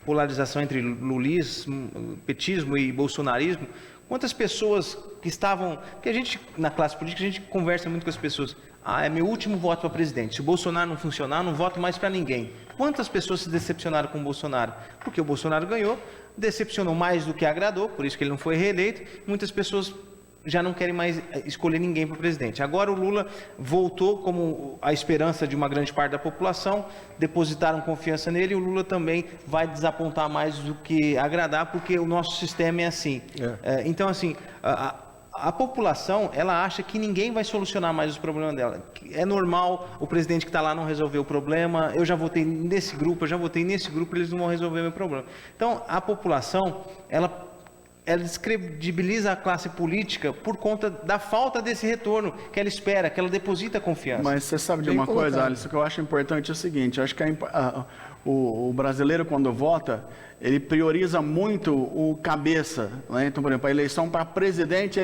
polarização entre lulismo, petismo e bolsonarismo, quantas pessoas que estavam, que a gente, na classe política, a gente conversa muito com as pessoas, é meu último voto para presidente, se o Bolsonaro não funcionar, não voto mais para ninguém. Quantas pessoas se decepcionaram com o Bolsonaro? Porque o Bolsonaro ganhou, decepcionou mais do que agradou, por isso que ele não foi reeleito, muitas pessoas já não querem mais escolher ninguém para presidente. Agora o Lula voltou como a esperança de uma grande parte da população, depositaram confiança nele e o Lula também vai desapontar mais do que agradar, porque o nosso sistema é assim. Então, assim, a população, ela acha que ninguém vai solucionar mais os problemas dela. É normal, o presidente que está lá não resolveu o problema, eu já votei nesse grupo, eles não vão resolver o meu problema. Então, a população, ela descredibiliza a classe política por conta da falta desse retorno que ela espera, que ela deposita confiança. Mas você sabe de uma coisa, Alisson, que eu acho importante é o seguinte, eu acho que o brasileiro, quando vota, ele prioriza muito o cabeça, né? Então, por exemplo, a eleição para presidente,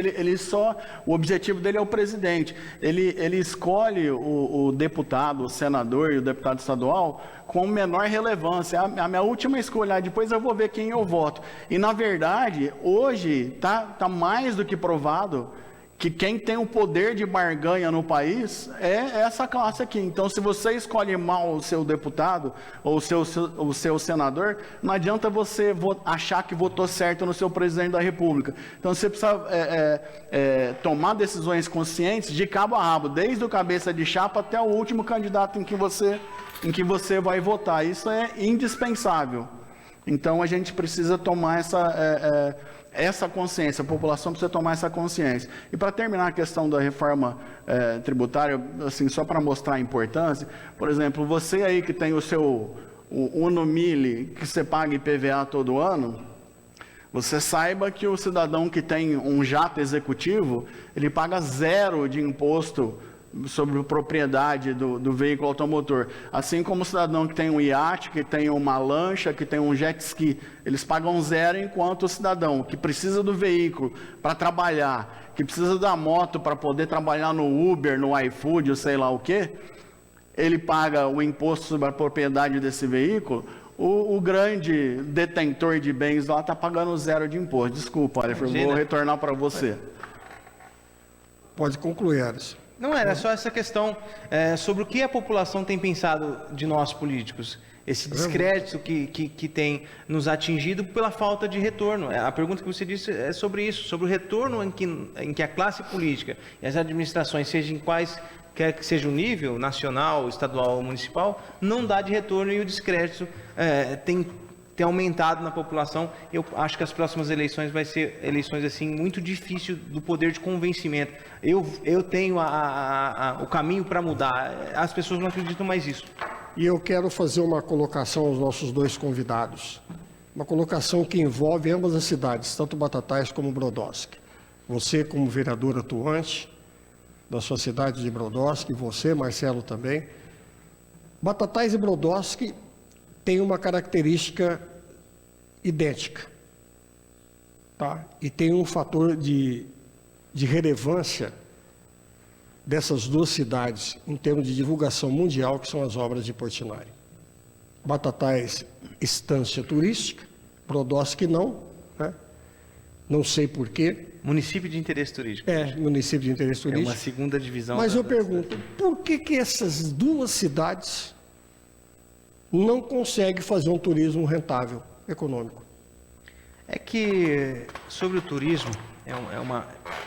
o objetivo dele é o presidente. Ele escolhe o deputado, o senador e o deputado estadual com menor relevância. A minha última escolha, depois eu vou ver quem eu voto. E, na verdade, hoje tá mais do que provado que quem tem o poder de barganha no país é essa classe aqui. Então, se você escolhe mal o seu deputado ou o seu senador, não adianta você achar que votou certo no seu presidente da República. Então, você precisa tomar decisões conscientes de cabo a rabo, desde o cabeça de chapa até o último candidato em que você vai votar. Isso é indispensável. Então, a gente precisa tomar essa consciência, a população precisa tomar essa consciência. E para terminar a questão da reforma tributária, assim, só para mostrar a importância, por exemplo, você aí que tem o Uno Mille, que você paga IPVA todo ano, você saiba que o cidadão que tem um jato executivo, ele paga 0 de imposto sobre a propriedade do veículo automotor. Assim como o cidadão que tem um iate, que tem uma lancha, que tem um jet ski, eles pagam 0, enquanto o cidadão que precisa do veículo para trabalhar, que precisa da moto para poder trabalhar no Uber, no iFood, ou sei lá o quê, ele paga o imposto sobre a propriedade desse veículo. O grande detentor de bens lá está pagando 0 de imposto. Desculpa, olha, eu vou retornar para você. Pode concluir, Alisson. Não, era só essa questão sobre o que a população tem pensado de nós políticos. Esse descrédito que tem nos atingido pela falta de retorno. A pergunta que você disse é sobre isso, sobre o retorno em que a classe política e as administrações, seja em quais quer que seja o nível, nacional, estadual ou municipal, não dá de retorno, e o descrédito tem aumentado na população. Eu acho que as próximas eleições vai ser eleições assim muito difícil do poder de convencimento. Eu tenho o caminho para mudar. As pessoas não acreditam mais nisso. E eu quero fazer uma colocação aos nossos dois convidados. Uma colocação que envolve ambas as cidades, tanto Batatais como Brodowski. Você, como vereador atuante da sua cidade de Brodowski, você, Marcelo, também. Batatais e Brodowski têm uma característica idêntica, tá? E tem um fator de relevância dessas duas cidades em termos de divulgação mundial, que são as obras de Portinari. Batatais, estância turística, Brodowski não, né? Não sei porquê. Município de interesse turístico. Município de interesse turístico. É uma segunda divisão. Mas eu pergunto, por que essas duas cidades não conseguem fazer um turismo rentável, econômico? É que sobre o turismo,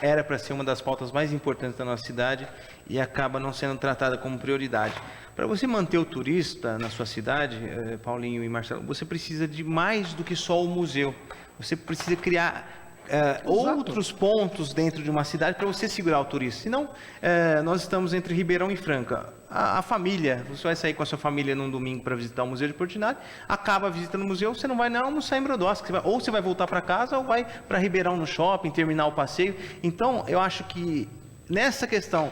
era para ser uma das pautas mais importantes da nossa cidade e acaba não sendo tratada como prioridade. Para você manter o turista na sua cidade, Paulinho e Marcelo, você precisa de mais do que só o museu. Você precisa criar outros pontos dentro de uma cidade para você segurar o turista. Senão, nós estamos entre Ribeirão e Franca. A família, você vai sair com a sua família num domingo para visitar o Museu de Portinari, acaba visitando o museu, você não vai almoçar em Brodowski, ou você vai voltar para casa ou vai para Ribeirão no shopping, terminar o passeio. Então, eu acho que nessa questão,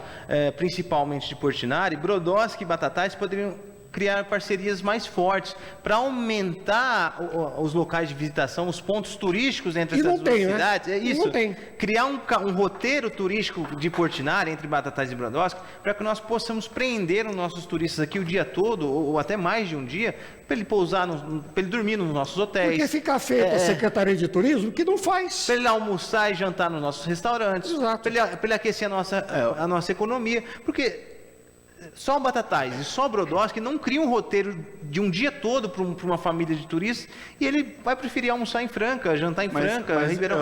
principalmente de Portinari, Brodowski e Batatais poderiam criar parcerias mais fortes para aumentar os locais de visitação, os pontos turísticos entre essas duas cidades. É isso. Criar um roteiro turístico de Portinari entre Batatais e Brodowski, para que nós possamos prender os nossos turistas aqui o dia todo, ou até mais de um dia, para ele pousar, para ele dormir nos nossos hotéis. Porque fica feito a Secretaria de Turismo que não faz. Para ele almoçar e jantar nos nossos restaurantes. Exato. Para ele aquecer a nossa economia. Porque só Batatais e só Brodowski não cria um roteiro de um dia todo para uma família de turistas, e ele vai preferir almoçar em Franca, jantar em Franca, Ribeirão.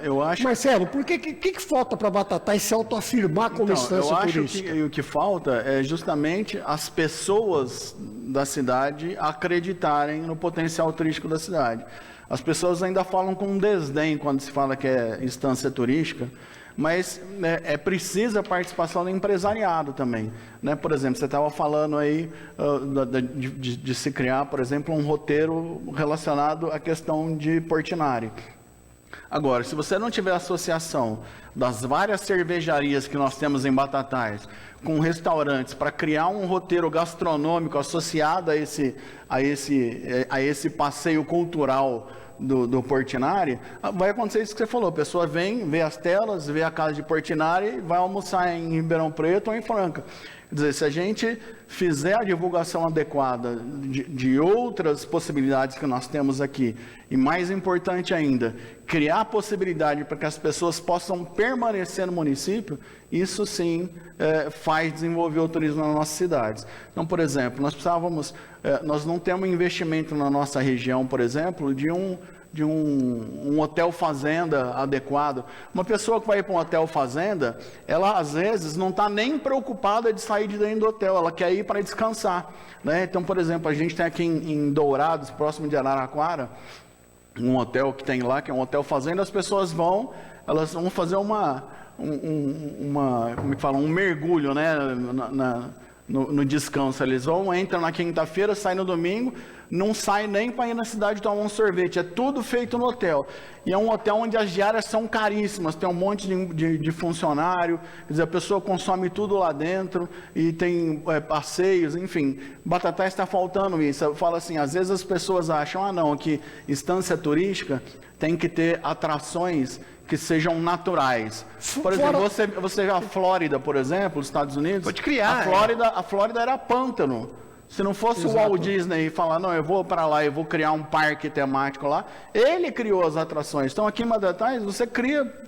Eu acho... Marcelo, por que falta para Batatais se autoafirmar como instância turística? Eu acho que o que falta é justamente as pessoas da cidade acreditarem no potencial turístico da cidade. As pessoas ainda falam com desdém quando se fala que é instância turística, mas é preciso a participação do empresariado também, né? Por exemplo, você estava falando aí de se criar, por exemplo, um roteiro relacionado à questão de Portinari. Agora, se você não tiver associação das várias cervejarias que nós temos em Batatais com restaurantes para criar um roteiro gastronômico associado a esse passeio cultural do Portinari, vai acontecer isso que você falou. A pessoa vem, vê as telas, vê a casa de Portinari, vai almoçar em Ribeirão Preto ou em Franca. Quer dizer, se a gente fizer a divulgação adequada de outras possibilidades que nós temos aqui, e mais importante ainda, criar a possibilidade para que as pessoas possam permanecer no município, isso sim faz desenvolver o turismo nas nossas cidades. Então, por exemplo, nós não temos investimento na nossa região, por exemplo, de um hotel fazenda adequado. Uma pessoa que vai para um hotel fazenda, ela às vezes não está nem preocupada de sair de dentro do hotel, ela quer ir para descansar, né? Então, por exemplo, a gente tem aqui em Dourados, próximo de Araraquara, um hotel que tem lá, que é um hotel fazenda. As pessoas elas vão fazer como é que fala, um mergulho, né, no descanso. Eles entram na quinta-feira, saem no domingo, não sai nem para ir na cidade tomar um sorvete, é tudo feito no hotel. E é um hotel onde as diárias são caríssimas, tem um monte de funcionário, quer dizer, a pessoa consome tudo lá dentro, e tem passeios, enfim. Batatais está faltando isso. Eu falo assim, às vezes as pessoas acham, não, que estância turística tem que ter atrações que sejam naturais. Por exemplo, você vê a Flórida, por exemplo, os Estados Unidos. Pode criar. A Flórida era pântano. Se não fosse o Walt Disney falar, não, eu vou para lá, eu vou criar um parque temático lá, ele criou as atrações. Então, aqui em Batatais, você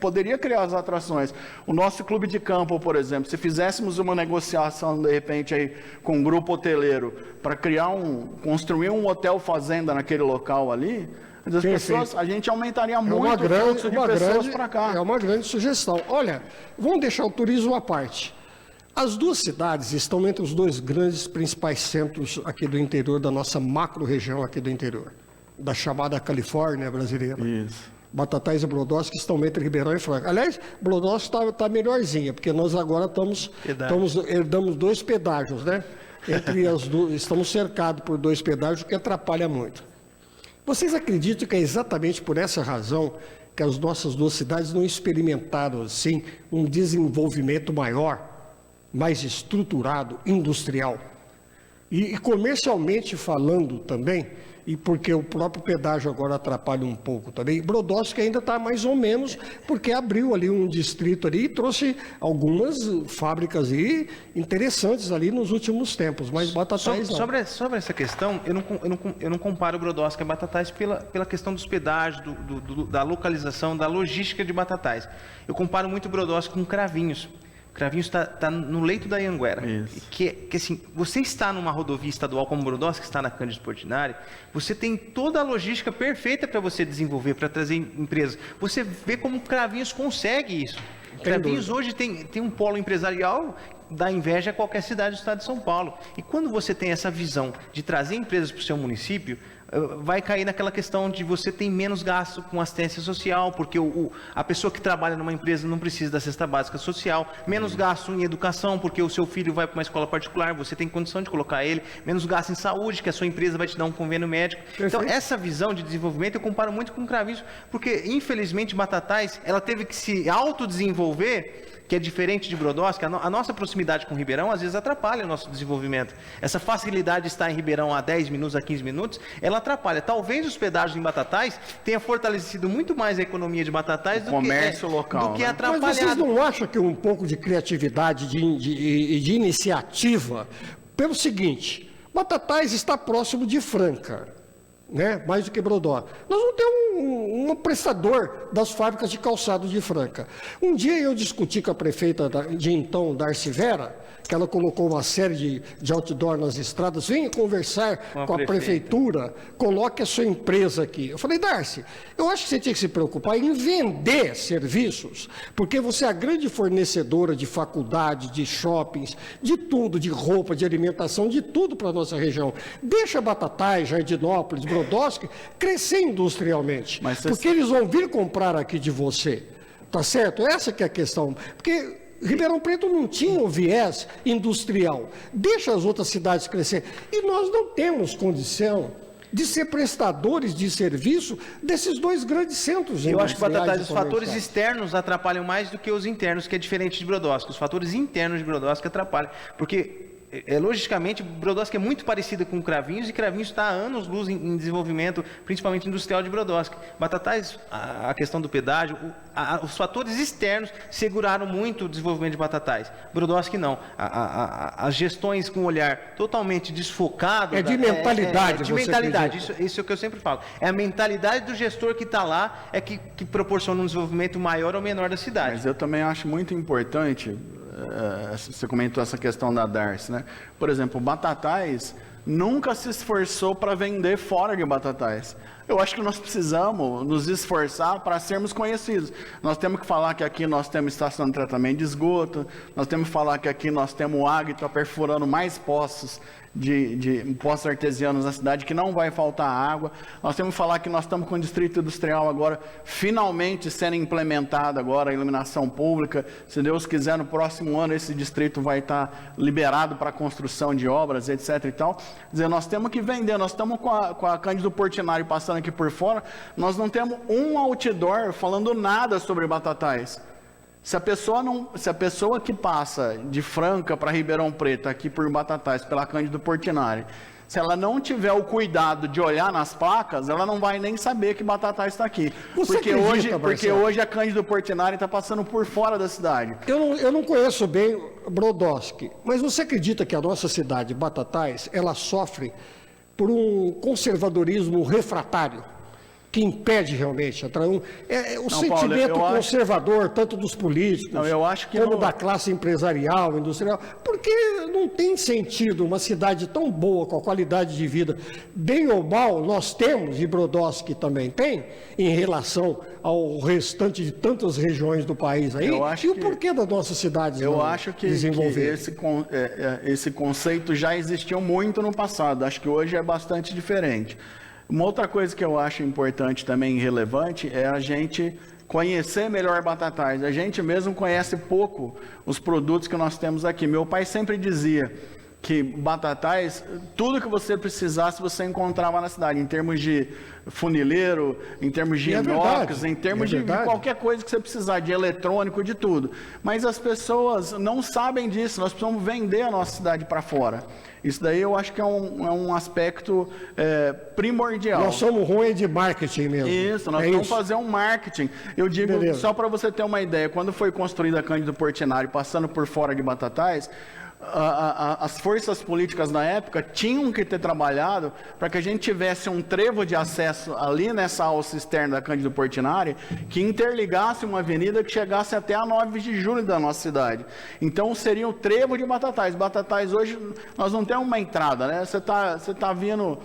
poderia criar as atrações. O nosso clube de campo, por exemplo, se fizéssemos uma negociação, de repente, aí, com um grupo hoteleiro, para construir um hotel fazenda naquele local ali, a gente aumentaria muito o fluxo de pessoas para cá. É uma grande sugestão. Olha, vamos deixar o turismo à parte. As duas cidades estão entre os dois grandes principais centros aqui do interior, da nossa macro-região aqui do interior, da chamada Califórnia brasileira. Isso. Batatais e Brodowski estão entre Ribeirão e Franca. Aliás, Brodowski está melhorzinha, porque nós agora herdamos 2 pedágios, né? Estamos cercados por 2 pedágios, o que atrapalha muito. Vocês acreditam que é exatamente por essa razão que as nossas duas cidades não experimentaram, assim, um desenvolvimento maior, mais estruturado, industrial? E comercialmente falando também, e porque o próprio pedágio agora atrapalha um pouco também. Brodowski ainda está mais ou menos, porque abriu ali um distrito ali e trouxe algumas fábricas aí interessantes ali nos últimos tempos, mas Batatais não. Sobre essa questão, eu não comparo Brodowski a Batatais pela questão dos pedágios, da localização, da logística de Batatais. Eu comparo muito Brodowski com Cravinhos. Cravinhos está no leito da Anhanguera. Que assim, você está numa rodovia estadual como Brodowski, que está na Cândido Portinari, você tem toda a logística perfeita para você desenvolver, para trazer empresas. Você vê como Cravinhos consegue isso. Cravinhos hoje tem um polo empresarial dá inveja a qualquer cidade do estado de São Paulo. E quando você tem essa visão de trazer empresas para o seu município, vai cair naquela questão de você ter menos gasto com assistência social, porque a pessoa que trabalha numa empresa não precisa da cesta básica social, menos gasto em educação, porque o seu filho vai para uma escola particular, você tem condição de colocar ele, menos gasto em saúde, que a sua empresa vai te dar um convênio médico. Então, essa visão de desenvolvimento eu comparo muito com Cravinhos, porque, infelizmente, Batatais, ela teve que se autodesenvolver, que é diferente de Brodowski. A nossa proximidade com Ribeirão, às vezes, atrapalha o nosso desenvolvimento. Essa facilidade de estar em Ribeirão a 10 minutos, a 15 minutos, ela atrapalha. Talvez os pedágios em Batatais tenha fortalecido muito mais a economia de Batatais do que atrapalhado. Mas vocês não acham que um pouco de criatividade e de iniciativa, pelo seguinte, Batatais está próximo de Franca, né? Mais do que Brodowski. Nós não temos um prestador das fábricas de calçado de Franca. Um dia eu discuti com a prefeita de então, Darcy Vera, que ela colocou uma série de outdoor nas estradas, venha conversar com a prefeitura, coloque a sua empresa aqui. Eu falei, Darcy, eu acho que você tinha que se preocupar em vender serviços, porque você é a grande fornecedora de faculdade, de shoppings, de tudo, de roupa, de alimentação, de tudo para a nossa região. Deixa Batatais, Jardinópolis, Brodowski crescer industrialmente, porque eles vão vir comprar aqui de você, tá certo? Essa que é a questão, porque Ribeirão Preto não tinha o viés industrial, deixa as outras cidades crescer, e nós não temos condição de ser prestadores de serviço desses dois grandes centros Eu acho que, Batatais, os industriais e fatores comerciais. externos atrapalham mais do que os internos, que é diferente de Brodowski. Os fatores internos de Brodowski atrapalham, porque logicamente, Brodowski é muito parecida com Cravinhos, e Cravinhos está há anos-luz em desenvolvimento, principalmente industrial, de Brodowski. Batatais, a questão do pedágio, os fatores externos seguraram muito o desenvolvimento de Batatais. Brodowski não. As gestões com um olhar totalmente desfocado... É de mentalidade, de você mentalidade, acredita? isso é o que eu sempre falo. É a mentalidade do gestor que está lá, que proporciona um desenvolvimento maior ou menor da cidade. Mas eu também acho muito importante, você comentou essa questão da Darcy, né? Por exemplo, Batatais nunca se esforçou para vender fora de Batatais. Eu acho que nós precisamos nos esforçar para sermos conhecidos. Nós temos que falar que aqui nós temos estação de tratamento de esgoto, nós temos que falar que aqui nós temos o Águita perfurando mais poços de poços artesianos na cidade, que não vai faltar água. Nós temos que falar que nós estamos com o distrito industrial agora finalmente sendo implementada agora a iluminação pública. Se Deus quiser, no próximo ano esse distrito vai estar liberado para a construção de obras, etc. e tal. Quer dizer, nós temos que vender. Nós estamos com a Cândido Portinari passando aqui por fora, nós não temos um outdoor falando nada sobre Batatais. Se a pessoa que passa de Franca para Ribeirão Preto, aqui por Batatais, pela Cândido Portinari, se ela não tiver o cuidado de olhar nas placas, ela não vai nem saber que Batatais está aqui. Porque hoje a Cândido Portinari está passando por fora da cidade. Eu não conheço bem Brodowski, mas você acredita que a nossa cidade, Batatais, ela sofre por um conservadorismo refratário, que impede realmente o sentimento conservador, tanto dos políticos como da classe empresarial, industrial, porque não tem sentido uma cidade tão boa, com a qualidade de vida, bem ou mal, nós temos, e Brodowski também tem, em relação ao restante de tantas regiões do país aí, e o porquê das nossas cidades eu acho que desenvolver. Esse conceito já existiu muito no passado, acho que hoje é bastante diferente. Uma outra coisa que eu acho importante também e relevante é a gente conhecer melhor Batatais. A gente mesmo conhece pouco os produtos que nós temos aqui. Meu pai sempre dizia que Batatais, tudo que você precisasse, você encontrava na cidade, em termos de funileiro, em termos de inox, em termos de qualquer coisa que você precisar, de eletrônico, de tudo. Mas as pessoas não sabem disso, nós precisamos vender a nossa cidade para fora. Isso daí eu acho que é um aspecto primordial. Nós somos ruins de marketing mesmo. Isso, nós vamos fazer um marketing. Eu digo, só para você ter uma ideia, quando foi construída a Cândido Portinari, passando por fora de Batatais, as forças políticas na época tinham que ter trabalhado para que a gente tivesse um trevo de acesso ali nessa alça externa da Cândido Portinari que interligasse uma avenida que chegasse até a 9 de julho da nossa cidade. Então seria o trevo de Batatais. Batatais hoje nós não temos uma entrada, né? Você tá vindo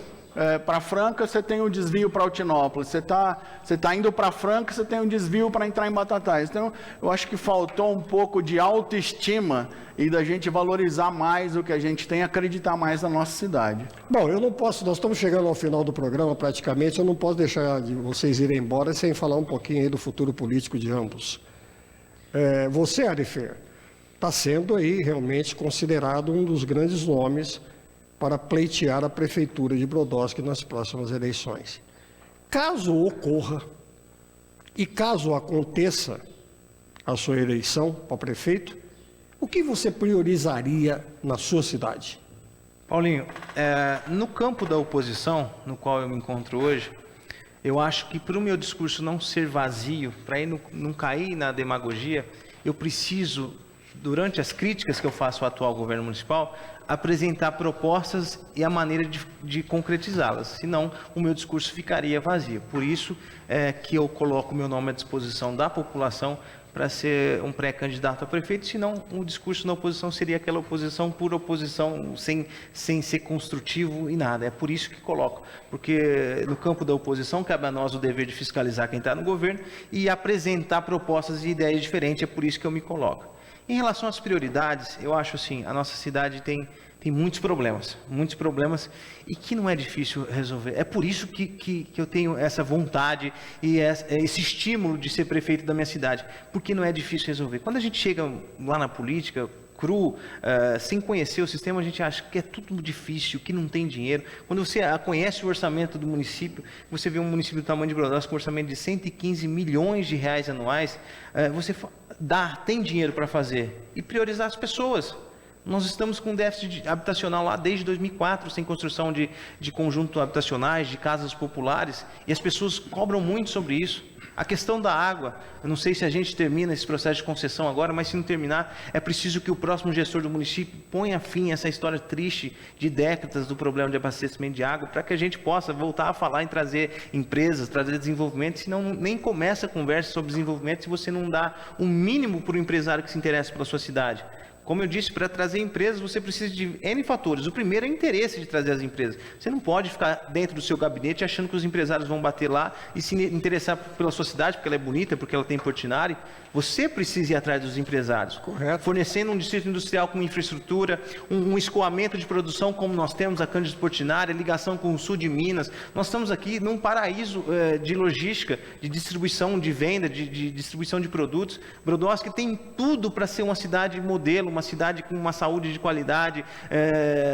para Franca, você tem o desvio para Altinópolis. Você tá indo para Franca, você tem um desvio para entrar em Batatais. Então, eu acho que faltou um pouco de autoestima e da gente valorizar mais o que a gente tem, acreditar mais na nossa cidade. Bom, eu não posso, nós estamos chegando ao final do programa praticamente, eu não posso deixar de vocês irem embora sem falar um pouquinho aí do futuro político de ambos. Você, Arifer, está sendo aí realmente considerado um dos grandes nomes para pleitear a prefeitura de Brodowski nas próximas eleições. Caso ocorra e caso aconteça a sua eleição para prefeito, o que você priorizaria na sua cidade? Paulinho, no campo da oposição, no qual eu me encontro hoje, eu acho que para o meu discurso não ser vazio, para não cair na demagogia, eu preciso, durante as críticas que eu faço ao atual governo municipal, apresentar propostas e a maneira de concretizá-las, senão o meu discurso ficaria vazio. Por isso que eu coloco meu nome à disposição da população para ser um pré-candidato a prefeito, senão o discurso na oposição seria aquela oposição por oposição, sem ser construtivo e nada. É por isso que coloco, porque no campo da oposição cabe a nós o dever de fiscalizar quem está no governo e apresentar propostas e ideias diferentes, é por isso que eu me coloco. Em relação às prioridades, eu acho assim, a nossa cidade tem muitos problemas e que não é difícil resolver. É por isso que eu tenho essa vontade e esse estímulo de ser prefeito da minha cidade, porque não é difícil resolver. Quando a gente chega lá na política, cru, sem conhecer o sistema, a gente acha que é tudo difícil, que não tem dinheiro. Quando você conhece o orçamento do município, você vê um município do tamanho de Brodowski com um orçamento de 115 milhões de reais anuais, você tem dinheiro para fazer e priorizar as pessoas. Nós estamos com déficit habitacional lá desde 2004, sem construção de conjuntos habitacionais, de casas populares, e as pessoas cobram muito sobre isso. A questão da água, eu não sei se a gente termina esse processo de concessão agora, mas se não terminar, é preciso que o próximo gestor do município ponha fim a essa história triste de décadas do problema de abastecimento de água, para que a gente possa voltar a falar em trazer empresas, trazer desenvolvimento, senão nem começa a conversa sobre desenvolvimento se você não dá um mínimo para o empresário que se interessa pela sua cidade. Como eu disse, para trazer empresas você precisa de N fatores. O primeiro é o interesse de trazer as empresas. Você não pode ficar dentro do seu gabinete achando que os empresários vão bater lá e se interessar pela sua cidade, porque ela é bonita, porque ela tem Portinari. Você precisa ir atrás dos empresários. Correto. Fornecendo um distrito industrial com infraestrutura, um escoamento de produção como nós temos a Cândido Portinari, ligação com o sul de Minas. Nós estamos aqui num paraíso de logística, de distribuição de venda, de distribuição de produtos. Brodowski tem tudo para ser uma cidade modelo, uma cidade com uma saúde de qualidade.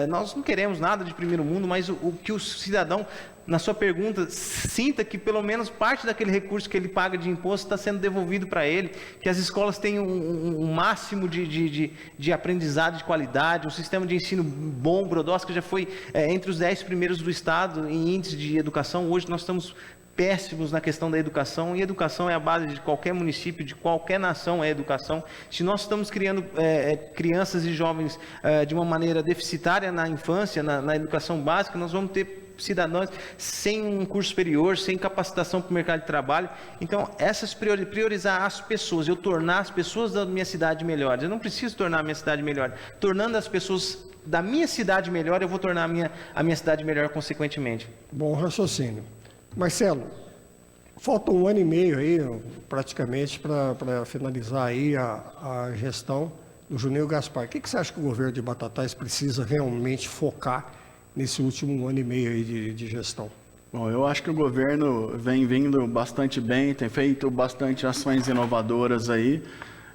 Nós não queremos nada de primeiro mundo, mas o que o cidadão, na sua pergunta, sinta que pelo menos parte daquele recurso que ele paga de imposto está sendo devolvido para ele, que as escolas tenham um máximo de aprendizado de qualidade, um sistema de ensino bom. Brodowski já foi entre os 10 primeiros do estado em índice de educação. Hoje nós estamos péssimos na questão da educação, e educação é a base de qualquer município, de qualquer nação é educação. Se nós estamos criando crianças e jovens de uma maneira deficitária na infância, na educação básica, nós vamos ter cidadãos sem um curso superior, sem capacitação para o mercado de trabalho. Então, priorizar as pessoas, eu tornar as pessoas da minha cidade melhores. Eu não preciso tornar a minha cidade melhor. Tornando as pessoas da minha cidade melhor, eu vou tornar a minha cidade melhor consequentemente. Bom raciocínio. Marcelo, falta 1 ano e meio aí, praticamente, para finalizar aí a gestão do Júnior Gaspar. O que você acha que o governo de Batatais precisa realmente focar nesse último ano e meio aí de gestão? Bom, eu acho que o governo vem vindo bastante bem, tem feito bastante ações inovadoras aí.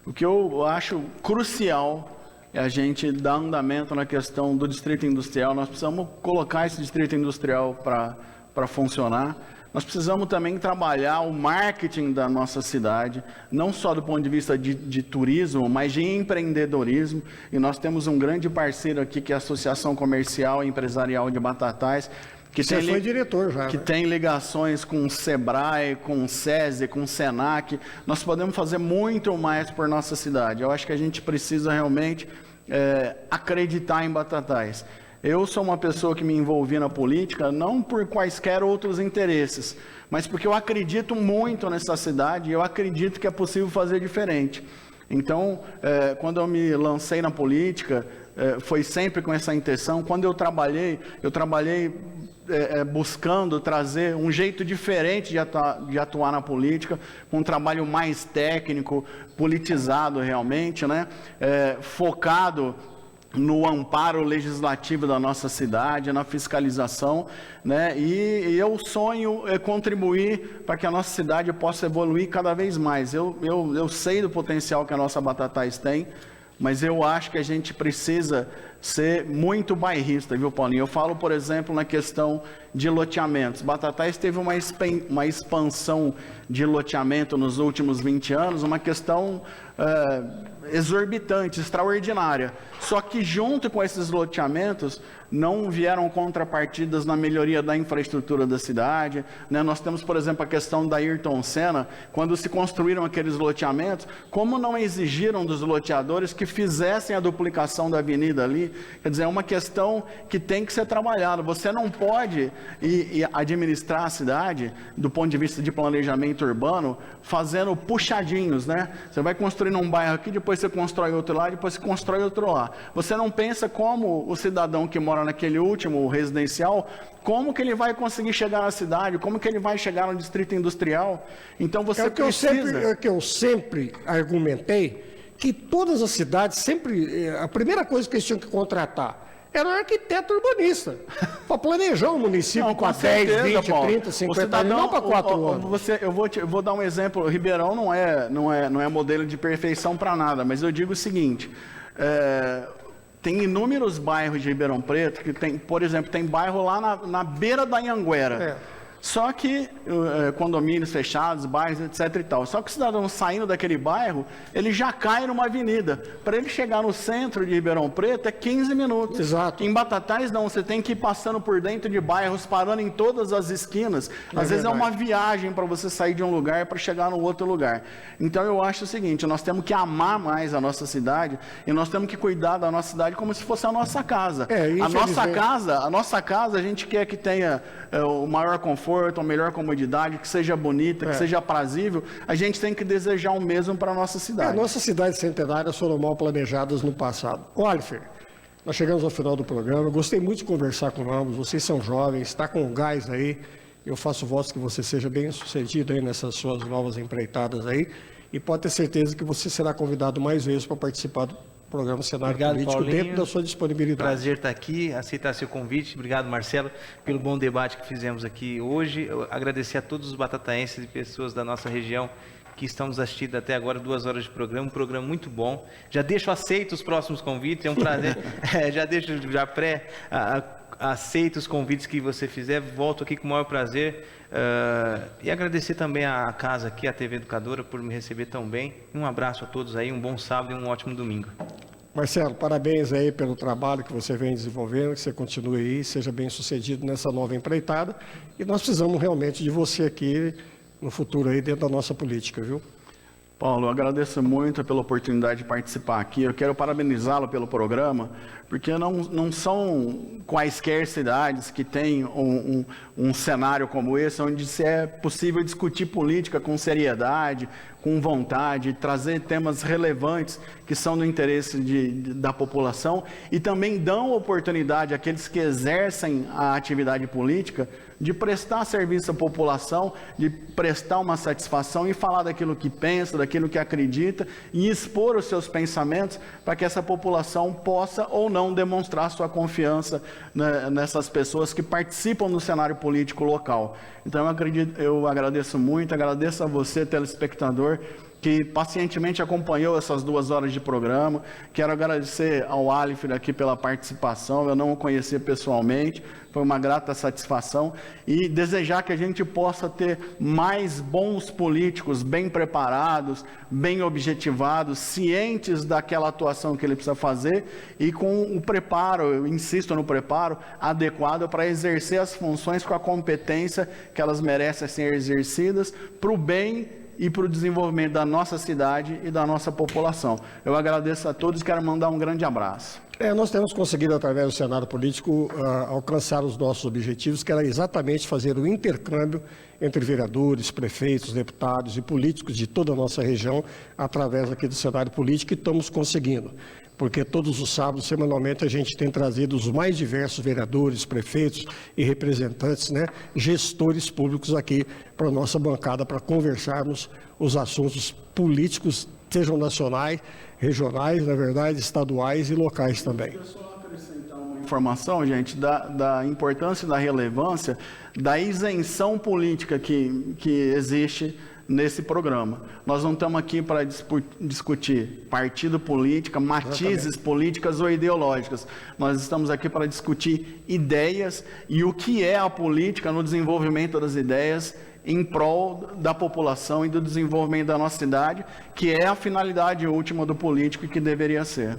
O que eu acho crucial é a gente dar andamento na questão do distrito industrial. Nós precisamos colocar esse distrito industrial para funcionar. Nós precisamos também trabalhar o marketing da nossa cidade, não só do ponto de vista de turismo, mas de empreendedorismo. E nós temos um grande parceiro aqui, que é a Associação Comercial e Empresarial de Batatais, que Você foi diretor já, que né? tem ligações com o Sebrae, com o SESI, com o Senac. Nós podemos fazer muito mais por nossa cidade. Eu acho que a gente precisa realmente acreditar em Batatais. Eu sou uma pessoa que me envolvi na política não por quaisquer outros interesses, mas porque eu acredito muito nessa cidade e eu acredito que é possível fazer diferente. Então, quando eu me lancei na política, foi sempre com essa intenção. Quando eu trabalhei buscando trazer um jeito diferente de atuar na política, com um trabalho mais técnico, politizado realmente, né? Focado no amparo legislativo da nossa cidade, na fiscalização, né? E eu sonho contribuir para que a nossa cidade possa evoluir cada vez mais. Eu sei do potencial que a nossa Batatais tem, mas eu acho que a gente precisa ser muito bairrista, viu, Paulinho? Eu falo, por exemplo, na questão de loteamentos. Batatais teve uma expansão de loteamento nos últimos 20 anos, uma questão exorbitante, extraordinária. Só que junto com esses loteamentos não vieram contrapartidas na melhoria da infraestrutura da cidade, né? Nós temos, por exemplo, a questão da Ayrton Senna. Quando se construíram aqueles loteamentos, como não exigiram dos loteadores que fizessem a duplicação da avenida ali? Quer dizer, é uma questão que tem que ser trabalhada. Você não pode administrar a cidade, do ponto de vista de planejamento urbano, fazendo puxadinhos, né? Você vai construindo um bairro aqui, depois você constrói outro lá, depois você constrói outro lá. Você não pensa como o cidadão que mora naquele último residencial, como que ele vai conseguir chegar na cidade, como que ele vai chegar no distrito industrial. Então você precisa... que eu sempre argumentei, que todas as cidades sempre, a primeira coisa que eles tinham que contratar era um arquiteto urbanista, para planejar o município não, com 10, 20, Paulo. 30, 50 anos, não para 4 anos. Eu vou dar um exemplo. Ribeirão não é modelo de perfeição para nada, mas eu digo o seguinte: Tem inúmeros bairros de Ribeirão Preto que tem, por exemplo, tem bairro lá na beira da Anhanguera. Só que condomínios fechados, bairros, etc e tal. Só que o cidadão saindo daquele bairro, ele já cai numa avenida. Para ele chegar no centro de Ribeirão Preto é 15 minutos. Exato. Em Batatais não, você tem que ir passando por dentro de bairros, parando em todas as esquinas. Às vezes é uma viagem para você sair de um lugar para chegar no outro lugar. Então eu acho o seguinte, nós temos que amar mais a nossa cidade e nós temos que cuidar da nossa cidade como se fosse a nossa casa. A nossa casa a gente quer que tenha o maior conforto, a melhor comodidade, que seja bonita, que seja aprazível. A gente tem que desejar o mesmo para a nossa cidade. Nossas cidades centenárias foram mal planejadas no passado. Oliver, nós chegamos ao final do programa. Eu gostei muito de conversar com ambos. Vocês são jovens, está com gás aí. Eu faço votos que você seja bem sucedido aí nessas suas novas empreitadas aí. E pode ter certeza que você será convidado mais vezes para participar do programa Cenário Político, Paulinho. dentro da sua disponibilidade. Prazer estar aqui, aceitar seu convite. Obrigado, Marcelo, pelo bom debate que fizemos aqui hoje. Eu agradecer a todos os batataenses e pessoas da nossa região que estão nos assistindo até agora, 2 horas de programa, um programa muito bom. Já deixo aceito os próximos convites, é um prazer. Aceito os convites que você fizer, volto aqui com o maior prazer. E agradecer também à casa aqui, à TV Educadora, por me receber tão bem. Um abraço a todos aí, um bom sábado e um ótimo domingo. Marcelo, parabéns aí pelo trabalho que você vem desenvolvendo, que você continue aí, seja bem sucedido nessa nova empreitada. E nós precisamos realmente de você aqui no futuro aí dentro da nossa política, viu? Paulo, eu agradeço muito pela oportunidade de participar aqui. Eu quero parabenizá-lo pelo programa, porque não são quaisquer cidades que têm um cenário como esse, onde é possível discutir política com seriedade, com vontade, trazer temas relevantes que são do interesse da população e também dão oportunidade àqueles que exercem a atividade política de prestar serviço à população, de prestar uma satisfação e falar daquilo que pensa, daquilo que acredita e expor os seus pensamentos para que essa população possa ou não demonstrar sua confiança nessas pessoas que participam do cenário político local. Então eu agradeço muito, agradeço a você, telespectador, que pacientemente acompanhou essas 2 horas de programa. Quero agradecer ao Alif aqui pela participação, eu não o conhecia pessoalmente, foi uma grata satisfação, e desejar que a gente possa ter mais bons políticos, bem preparados, bem objetivados, cientes daquela atuação que ele precisa fazer e com o preparo, eu insisto no preparo, adequado para exercer as funções com a competência que elas merecem ser exercidas para o bem e para o desenvolvimento da nossa cidade e da nossa população. Eu agradeço a todos e quero mandar um grande abraço. Nós temos conseguido, através do cenário político, alcançar os nossos objetivos, que era exatamente fazer o intercâmbio entre vereadores, prefeitos, deputados e políticos de toda a nossa região, através aqui do cenário político, e estamos conseguindo. Porque todos os sábados, semanalmente, a gente tem trazido os mais diversos vereadores, prefeitos e representantes, gestores públicos aqui para a nossa bancada, para conversarmos os assuntos políticos, sejam nacionais, regionais, na verdade, estaduais e locais também. Eu só acrescentar uma informação, gente, da importância e da relevância da isenção política que existe nesse programa. Nós não estamos aqui para discutir partido política, matizes políticas ou ideológicas. Nós estamos aqui para discutir ideias e o que é a política no desenvolvimento das ideias em prol da população e do desenvolvimento da nossa cidade, que é a finalidade última do político e que deveria ser.